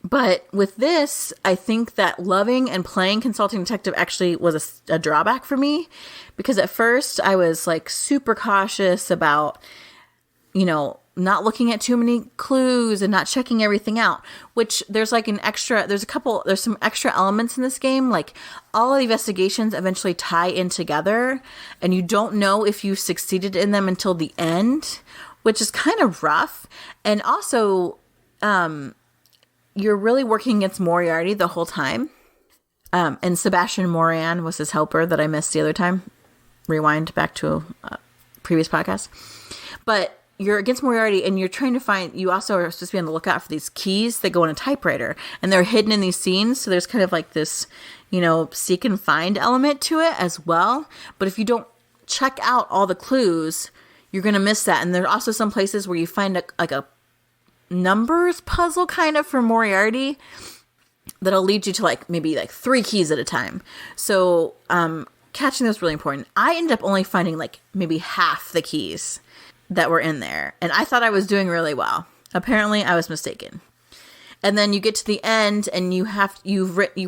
But with this, I think that loving and playing Consulting Detective actually was a drawback for me, because at first I was like super cautious about, not looking at too many clues and not checking everything out, which there's like there's some extra elements in this game. Like all of the investigations eventually tie in together, and you don't know if you succeeded in them until the end, which is kind of rough. And also, you're really working against Moriarty the whole time. And Sebastian Moran was his helper that I missed the other time. Rewind back to a previous podcast. But you're against Moriarty, and you're trying to find, you also are supposed to be on the lookout for these keys that go in a typewriter, and they're hidden in these scenes. So there's kind of like this, seek and find element to it as well. But if you don't check out all the clues, you're going to miss that. And there are also some places where you find a numbers puzzle kind of for Moriarty that'll lead you to maybe 3 keys at a time. So catching those is really important. I ended up only finding maybe half the keys that were in there, and I thought I was doing really well. Apparently I was mistaken. And then you get to the end, and you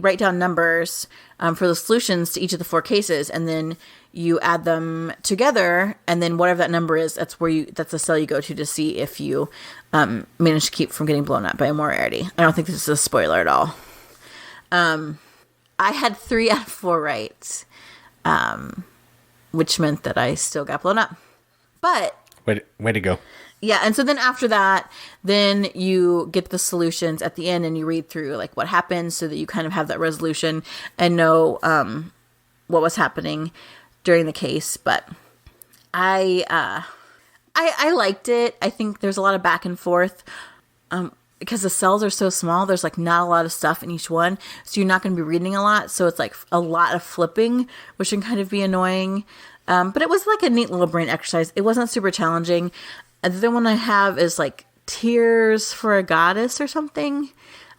write down numbers for the solutions to each of the 4 cases, and then you add them together, and then whatever that number is, that's the cell you go to see if you manage to keep from getting blown up by a Moriarty. I don't think this is a spoiler at all. I had 3 out of 4 right, which meant that I still got blown up. But way to go. Yeah, and so then after that, then you get the solutions at the end, and you read through what happened, so that you kind of have that resolution and know what was happening during the case. But I liked it. I think there's a lot of back and forth because the cells are so small. There's not a lot of stuff in each one, so you're not going to be reading a lot. So it's a lot of flipping, which can kind of be annoying. But it was a neat little brain exercise. It wasn't super challenging. The other one I have is Tears for a Goddess or something.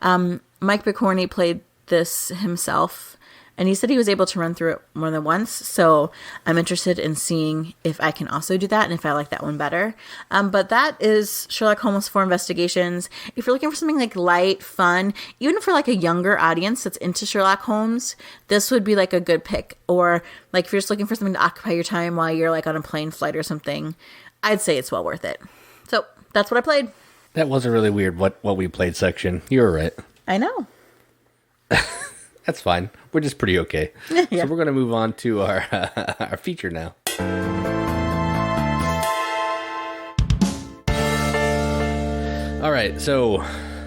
Mike Bicorni played this himself, and he said he was able to run through it more than once. So I'm interested in seeing if I can also do that and if I like that one better. But that is Sherlock Holmes 4 Investigations. If you're looking for something light, fun, even for a younger audience that's into Sherlock Holmes, this would be a good pick. Or if you're just looking for something to occupy your time while you're on a plane flight or something, I'd say it's well worth it. So that's what I played. That was a really weird what we played section. You were right. I know. That's fine. We're just pretty okay. Yeah. So we're going to move on to our our feature now. All right. So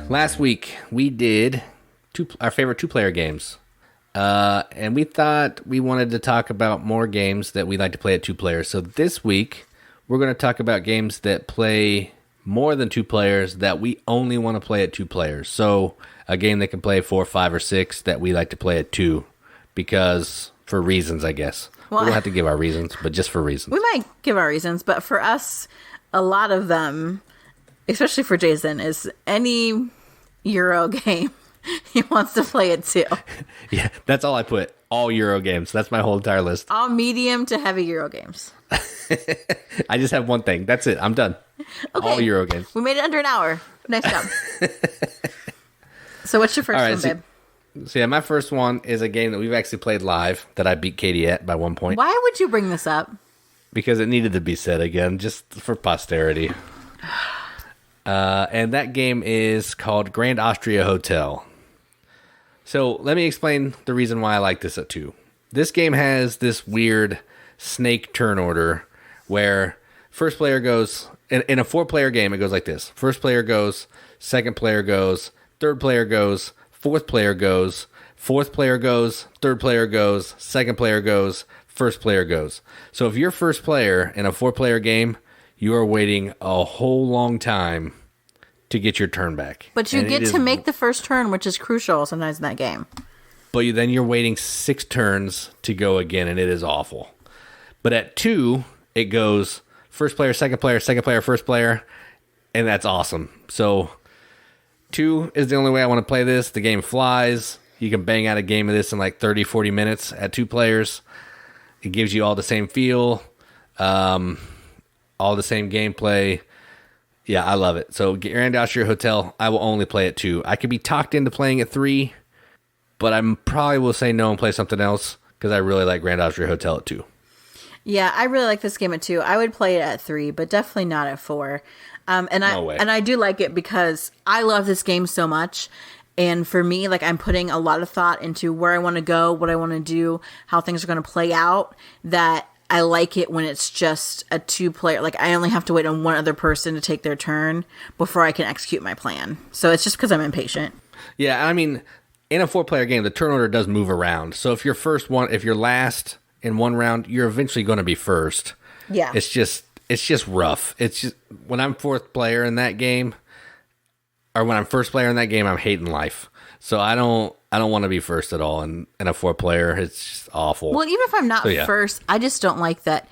last week we did our favorite 2-player games. And we thought we wanted to talk about more games that we like to play at 2 players. So this week we're going to talk about games that play more than 2 players that we only want to play at 2 players. So a game that can play 4, 5, or 6 that we like to play at 2 because for reasons, I guess. Well, we don't have to give our reasons, but just for reasons. We might give our reasons, but for us, a lot of them, especially for Jason, is any Euro game he wants to play at 2. Yeah, that's all I put. All Euro games. That's my whole entire list. All medium to heavy Euro games. I just have one thing. That's it. I'm done. Okay. All Euro games. We made it under an hour. Nice job. So what's your first one, babe? So yeah, my first one is a game that we've actually played live that I beat Katie at by 1 point. Why would you bring this up? Because it needed to be said again, just for posterity. And that game is called Grand Austria Hotel. So let me explain the reason why I like this at 2. This game has this weird snake turn order where first player goes, in a 4-player game, it goes like this. First player goes, second player goes, third player goes, fourth player goes, fourth player goes, third player goes, second player goes, first player goes. So if you're first player in a 4-player game, you are waiting a whole long time to get your turn back. But you get to make the first turn, which is crucial sometimes in that game. But then you're waiting 6 turns to go again, and it is awful. But at 2, it goes first player, second player, first player, and that's awesome. So 2 is the only way I want to play this. The game flies. You can bang out a game of this in like 30, 40 minutes at 2 players. It gives you all the same feel, all the same gameplay. Yeah, I love it. So Grand Austria Hotel, I will only play at 2. I could be talked into playing at 3, but I probably will say no and play something else because I really like Grand Austria Hotel at 2. Yeah, I really like this game at 2. I would play it at 3, but definitely not at 4. No way. And I do like it because I love this game so much. And for me, like, I'm putting a lot of thought into where I want to go, what I want to do, how things are going to play out, that I like it when it's just a 2-player. Like, I only have to wait on one other person to take their turn before I can execute my plan. So it's just because I'm impatient. Yeah, I mean, in a 4-player game, the turn order does move around. So if you're last in one round, you're eventually going to be first. Yeah. It's just rough. It's just when I'm 4th player in that game, or when I'm first player in that game, I'm hating life. So I don't want to be first at all in a 4-player. It's just awful. Well, even if I'm not first, I just don't like that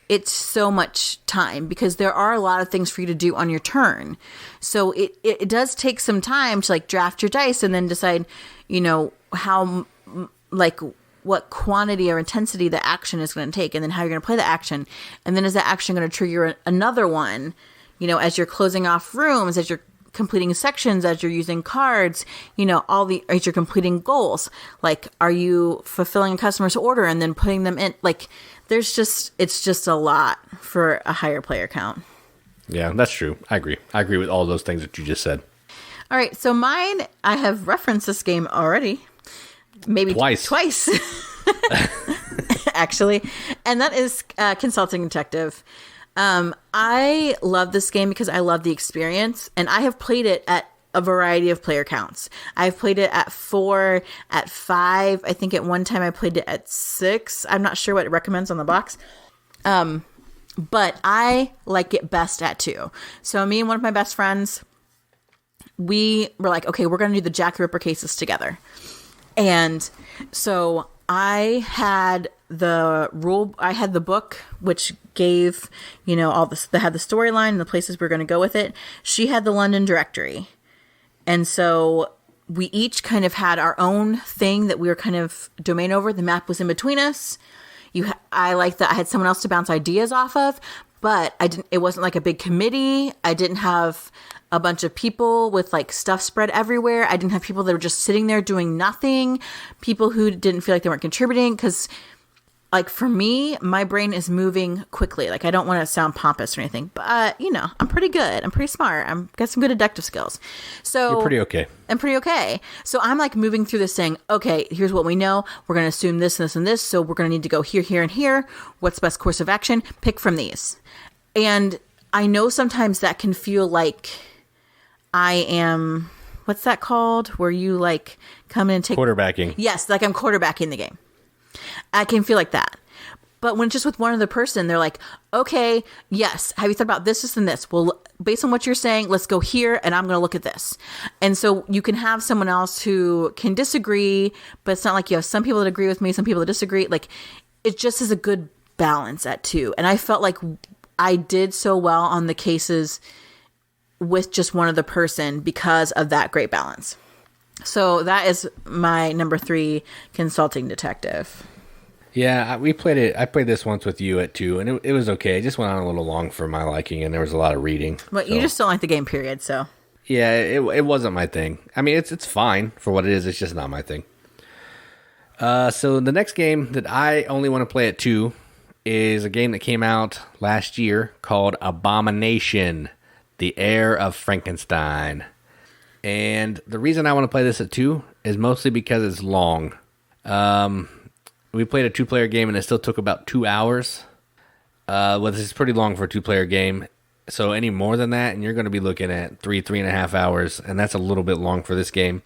it's so much time because there are a lot of things for you to do on your turn. So it does take some time to like draft your dice and then decide, how like what quantity or intensity the action is going to take and then how you're going to play the action. And then is that action going to trigger another one, as you're closing off rooms, as you're completing sections, as you're using cards, as you're completing goals. Like, are you fulfilling a customer's order and then putting them in? Like, it's just a lot for a higher player count. Yeah, that's true. I agree. I agree with all those things that you just said. All right. So mine, I have referenced this game already. Maybe twice. Actually. And that is Consulting Detective. I love this game because I love the experience, and I have played it at a variety of player counts. I've played it at 4, at 5. I think at one time I played it at 6. I'm not sure what it recommends on the box. But I like it best at 2. So me and one of my best friends, we were like, okay, we're going to do the Jack the Ripper cases together. And so I had the book, which gave, all this, that had the storyline and the places we were going to go with it. She had the London directory. And so we each kind of had our own thing that we were kind of domain over. The map was in between us. I like that I had someone else to bounce ideas off of, but it wasn't like a big committee. I didn't have a bunch of people with like stuff spread everywhere. I didn't have people that were just sitting there doing nothing. People who didn't feel like they weren't contributing. Because like for me, my brain is moving quickly. Like I don't want to sound pompous or anything, but I'm pretty good. I'm pretty smart. I've got some good deductive skills. So you're pretty okay. I'm pretty okay. So I'm like moving through this saying, okay, here's what we know. We're going to assume this and this and this. So we're going to need to go here, here, and here. What's the best course of action? Pick from these. And I know sometimes that can feel like I am, what's that called? Where you like come in and take quarterbacking. Yes. Like I'm quarterbacking the game. I can feel like that. But when it's just with one other person, they're like, okay, yes. Have you thought about this, this, and this? Well, based on what you're saying, let's go here and I'm going to look at this. And so you can have someone else who can disagree, but it's not like you have some people that agree with me, some people that disagree. Like it just is a good balance at 2. And I felt like I did so well on the cases with just one other person because of that great balance. So that is my number 3, Consulting Detective. Yeah, we played it. I played this once with you at 2, and it was okay. It just went on a little long for my liking, and there was a lot of reading. But you just don't like the game, period. So yeah, it wasn't my thing. I mean, it's fine for what it is. It's just not my thing. So the next game that I only want to play at 2 is a game that came out last year called Abomination. The Heir of Frankenstein. And the reason I want to play this at 2 is mostly because it's long. We played a 2-player game and it still took about 2 hours. Well, this is pretty long for a 2-player game. So any more than that, and you're going to be looking at 3.5 hours, and that's a little bit long for this game.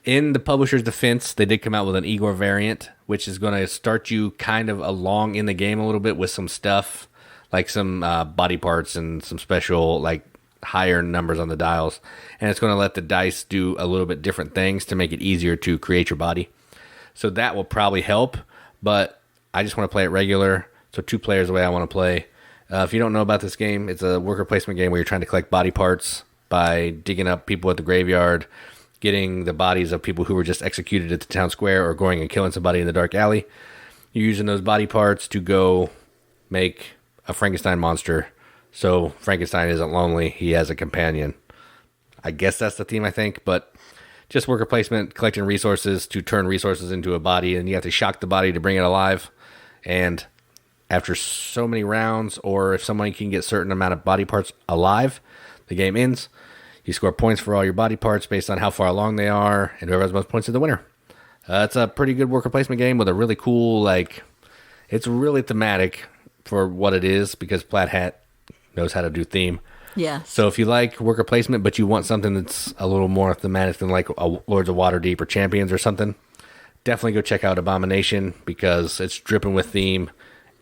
In the publisher's defense, they did come out with an Igor variant, which is going to start you kind of along in the game a little bit with some stuff, like some body parts and some special, like, higher numbers on the dials. And it's going to let the dice do a little bit different things to make it easier to create your body. So that will probably help, but I just want to play it regular. So 2 players the way I want to play. If you don't know about this game, it's a worker placement game where you're trying to collect body parts by digging up people at the graveyard, getting the bodies of people who were just executed at the town square, or going and killing somebody in the dark alley. You're using those body parts to go make a Frankenstein monster. So Frankenstein isn't lonely. He has a companion. I guess that's the theme, I think, but just worker placement, collecting resources to turn resources into a body, and you have to shock the body to bring it alive. And after so many rounds, or if someone can get certain amount of body parts alive, the game ends. You score points for all your body parts based on how far along they are, and whoever has most points is the winner. It's a pretty good worker placement game with a really cool, like, it's really thematic for what it is, because Plaid Hat knows how to do theme. Yeah. So if you like worker placement, but you want something that's a little more thematic than like a Lords of Waterdeep or Champions or something, definitely go check out Abomination, because it's dripping with theme.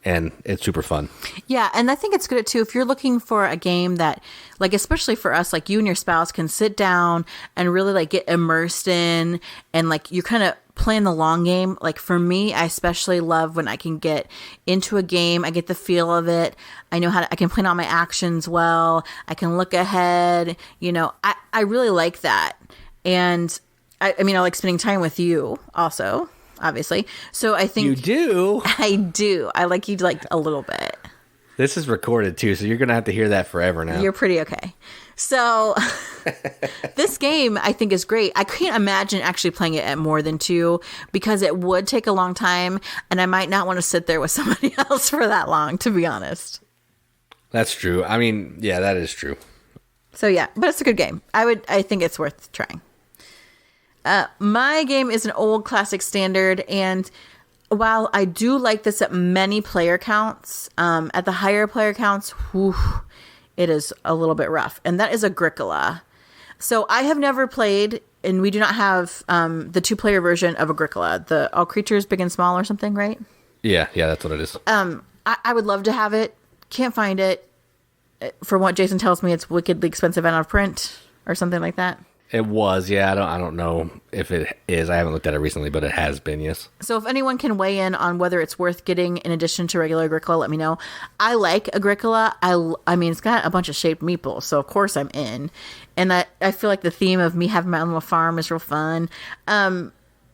And it's super fun. Yeah, and I think it's good too if you're looking for a game that, like, especially for us, like you and your spouse can sit down and really like get immersed in, and like you're kind of playing the long game. Like for me, I especially love when I can get into a game, I get the feel of it. I know I can plan out my actions well. I can look ahead. You know, I really like that. And I mean, I like spending time with you also, obviously. So I think you do. I do. I like you like a little bit. This is recorded too, so you're gonna have to hear that forever now. You're pretty okay. So this game I think is great. I can't imagine actually playing it at more than 2, because it would take a long time, and I might not want to sit there with somebody else for that long, to be honest. That's true. I mean, yeah, that is true. So yeah, but it's a good game. I think it's worth trying. My game is an old classic standard, and while I do like this at many player counts, at the higher player counts, it is a little bit rough, and that is Agricola. So I have never played, and we do not have the 2-player version of Agricola, the All Creatures Big and Small or something, right? Yeah, that's what it is. I would love to have it. Can't find it. From what Jason tells me, it's wickedly expensive and out of print or something like that. It was, yeah. I don't know if it is. I haven't looked at it recently, but it has been, yes. So if anyone can weigh in on whether it's worth getting in addition to regular Agricola, let me know. I like Agricola. I mean, it's got a bunch of shaped meeples, so of course I'm in. And I feel like the theme of me having my own little farm is real fun.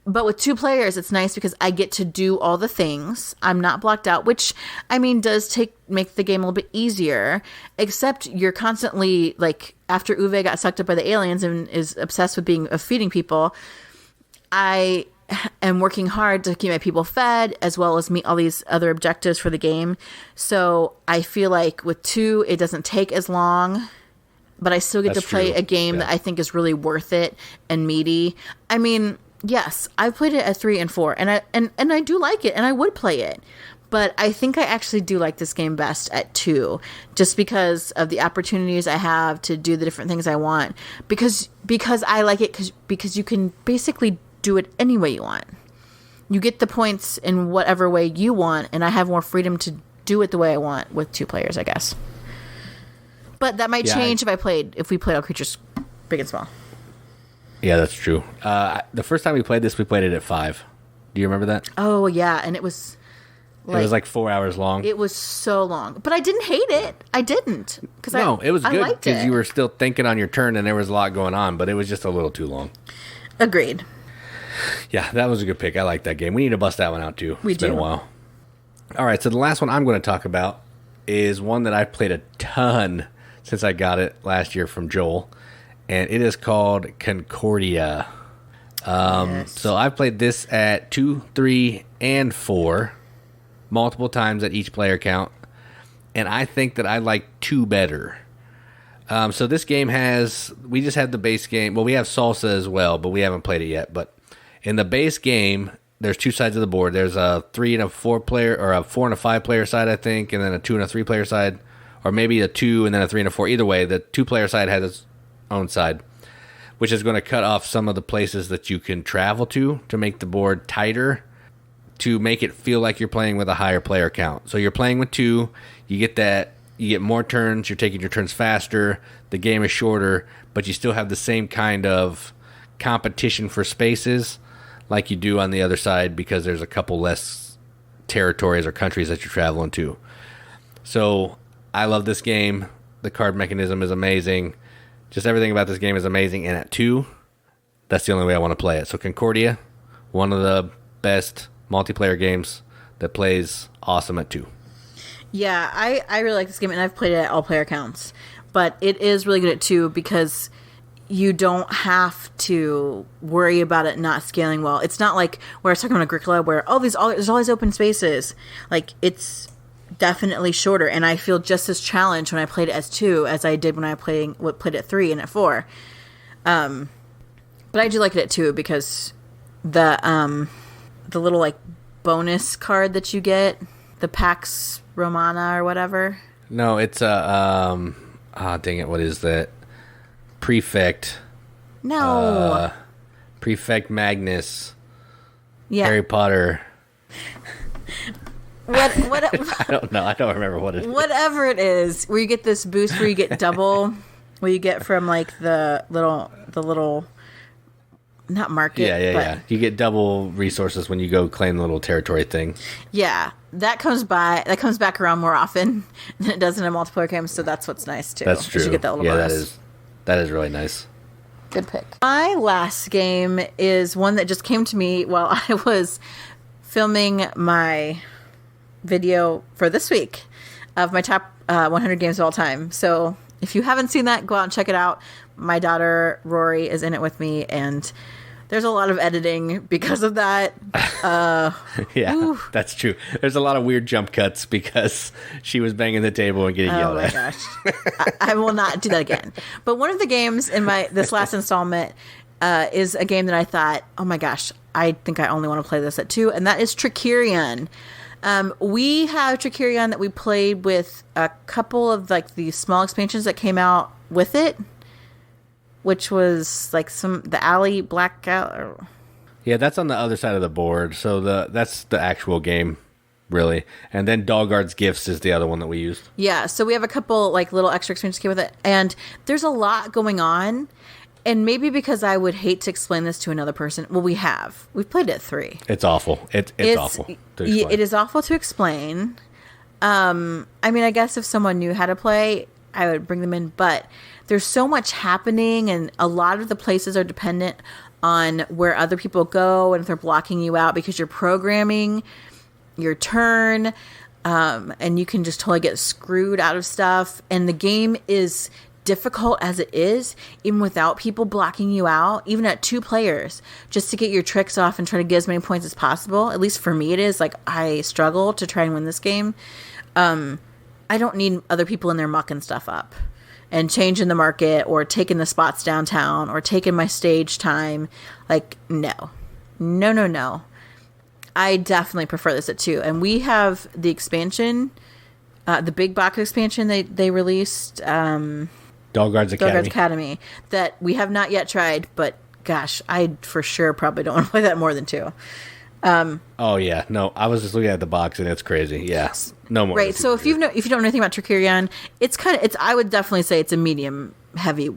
But with 2 players, it's nice because I get to do all the things. I'm not blocked out, which, I mean, does make the game a little bit easier. Except you're constantly, like, after Uwe got sucked up by the aliens and is obsessed with feeding people, I am working hard to keep my people fed, as well as meet all these other objectives for the game. So I feel like with 2, it doesn't take as long, but I still get to play a game that I think is really worth it and meaty. I mean, yes, I've played it at 3 and 4, and I do like it, and I would play it. But I think I actually do like this game best at 2, just because of the opportunities I have to do the different things I want. Because I like it because you can basically do it any way you want. You get the points in whatever way you want, and I have more freedom to do it the way I want with 2 players, I guess. But that might change if we played All Creatures Big and Small. Yeah, that's true. The first time we played this, we played it at 5. Do you remember that? Oh, yeah, and it was... it was like 4 hours long. It was so long. But I didn't hate it. I didn't. It was good because you were still thinking on your turn and there was a lot going on, but it was just a little too long. Agreed. Yeah, that was a good pick. I like that game. We need to bust that one out too. It's been a while. All right, so the last one I'm going to talk about is one that I've played a ton since I got it last year from Joel, and it is called Concordia. Yes. So I've played this at 2, 3, and 4. Multiple times at each player count, and I think that I like 2 better. So this game we just had the base game. Well, we have salsa as well, but we haven't played it yet. But in the base game, there's two sides of the board. There's a 3 and a 4 player, or a 4 and a 5 player side, I think, and then a 2 and a 3 player side, or maybe a 2 and then a 3 and a 4. Either way, the 2 player side has its own side, which is going to cut off some of the places that you can travel to make the board tighter, to make it feel like you're playing with a higher player count. So you're playing with 2, you get more turns, you're taking your turns faster, the game is shorter, but you still have the same kind of competition for spaces like you do on the other side, because there's a couple less territories or countries that you're traveling to. So I love this game. The card mechanism is amazing. Just everything about this game is amazing. And at 2, that's the only way I want to play it. So Concordia, one of the best multiplayer games that plays awesome at 2. Yeah, I really like this game, and I've played it at all player counts. But it is really good at 2 because you don't have to worry about it not scaling well. It's not like where I was talking about Agricola, where there's all these open spaces. Like, it's definitely shorter, and I feel just as challenged when I played it as 2 as I did when I played it at 3 and at 4. But I do like it at 2 because the little like bonus card that you get, the Pax Romana or whatever. No, it's dang it, what is that? Prefect. No. Prefect Magnus. Yeah. Harry Potter. What I don't know. I don't remember what it is. Whatever it is, where you get this boost where you get double, where you get from like the little not market. Yeah. You get double resources when you go claim the little territory thing. Yeah. That comes back around more often than it does in a multiplayer game, so that's what's nice too. That's true. You get that little bonus. That is really nice. Good pick. My last game is one that just came to me while I was filming my video for this week of my top 100 games of all time. So if you haven't seen that, go out and check it out. My daughter Rory is in it with me, and there's a lot of editing because of that. That's true. There's a lot of weird jump cuts because she was banging the table and getting yelled at. Oh my gosh. I will not do that again. But one of the games in this last installment is a game that I thought, oh my gosh, I think I only want to play this at 2, and that is Trickerion. We have Trickerion that we played with a couple of like the small expansions that came out with it, which was like the Alley Blackout. Yeah, that's on the other side of the board. So that's the actual game, really. And then Dogguard's Gifts is the other one that we used. Yeah, so we have a couple like little extra experiences came with it, and there's a lot going on. And maybe because I would hate to explain this to another person. Well, we've played it at 3. It's awful. It's awful to explain. It is awful to explain. I mean, I guess if someone knew how to play, I would bring them in, but there's so much happening, and a lot of the places are dependent on where other people go, and if they're blocking you out because you're programming your turn, and you can just totally get screwed out of stuff. And the game is difficult as it is, even without people blocking you out, even at 2 players, just to get your tricks off and try to get as many points as possible. At least for me it is. Like, I struggle to try and win this game. I don't need other people in there mucking stuff up and changing the market or taking the spots downtown or taking my stage time. Like, no. I definitely prefer this at 2. And we have the expansion, the big box expansion they released, Dogguard's Academy, that we have not yet tried, but gosh, I for sure probably don't want to play that more than 2. Oh yeah, no, I was just looking at the box and it's crazy. Yeah, no more. Right. So if you don't know anything about Trickerion, it's I would definitely say it's a medium heavy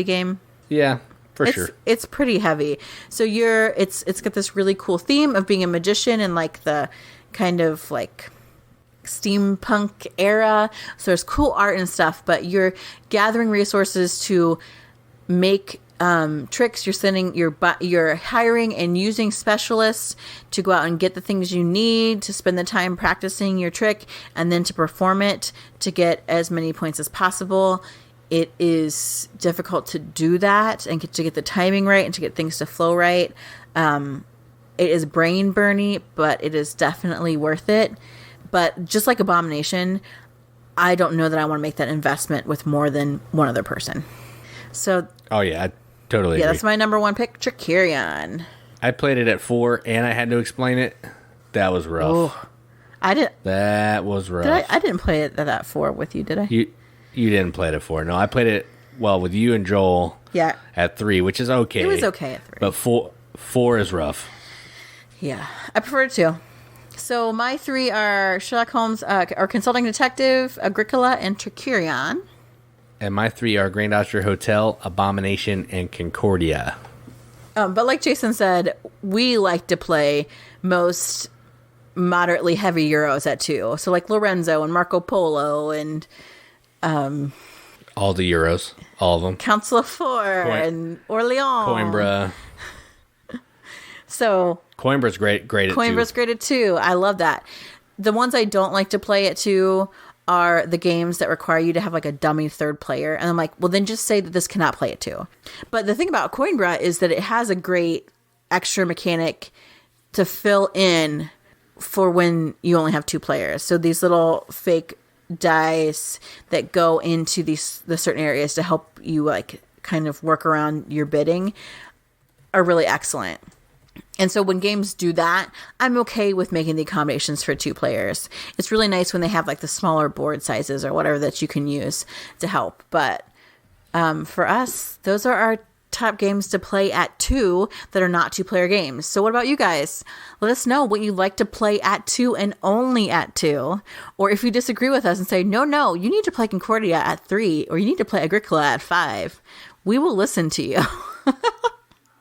game. Yeah, for sure. It's pretty heavy. So it's got this really cool theme of being a magician and like the kind of like steampunk era. So there's cool art and stuff, but you're gathering resources to make tricks. You're hiring and using specialists to go out and get the things you need to spend the time practicing your trick and then to perform it to get as many points as possible. It is difficult to do that and to get the timing right and to get things to flow right. It is brain burny, but it is definitely worth it. But just like Abomination, I don't know that I want to make that investment with more than one other person. So. Oh, yeah. I totally agree. That's my number one pick, Tricerion. I played it at 4, and I had to explain it. That was rough. Oh, I didn't. That was rough. I didn't play it at 4 with you, did I? You didn't play it at 4. No, I played it, with you and Joel at 3, which is okay. It was okay at 3. But 4 is rough. Yeah, I prefer 2. So my 3 are Sherlock Holmes, or Consulting Detective, Agricola, and Tricerion. And my 3 are Grand Austria Hotel, Abomination, and Concordia. But like Jason said, we like to play most moderately heavy Euros at 2. So like Lorenzo and Marco Polo and... all the Euros. All of them. Council of 4 and Orleans. Coimbra. So... Coimbra's great at 2. Coimbra's great at 2. I love that. The ones I don't like to play at 2 are the games that require you to have like a dummy third player. And I'm like, well, then just say that this cannot play at 2. But the thing about Coimbra is that it has a great extra mechanic to fill in for when you only have 2 players. So these little fake dice that go into the certain areas to help you like kind of work around your bidding are really excellent. And so when games do that, I'm okay with making the accommodations for 2 players. It's really nice when they have like the smaller board sizes or whatever that you can use to help. But for us, those are our top games to play at 2 that are not 2-player games. So what about you guys? Let us know what you like to play at 2 and only at 2. Or if you disagree with us and say, no, you need to play Concordia at 3 or you need to play Agricola at 5. We will listen to you.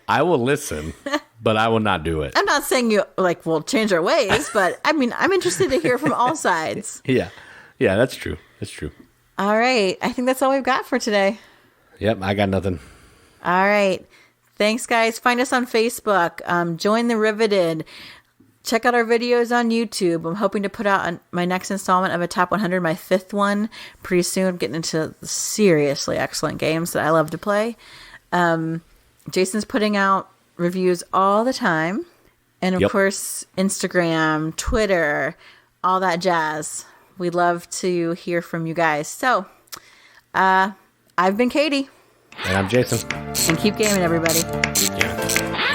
I will listen. But I will not do it. I'm not saying you will change our ways, but I mean, I'm interested to hear from all sides. Yeah, that's true. That's true. All right. I think that's all we've got for today. Yep, I got nothing. All right. Thanks, guys. Find us on Facebook. Join the Riveted. Check out our videos on YouTube. I'm hoping to put out my next installment of a Top 100, my 5th one, pretty soon. I'm getting into seriously excellent games that I love to play. Jason's putting out reviews all the time, and of course Instagram, Twitter, all that jazz. We'd love to hear from you guys. So I've been Katie, and I'm Jason, and keep gaming, everybody. Keep gaming.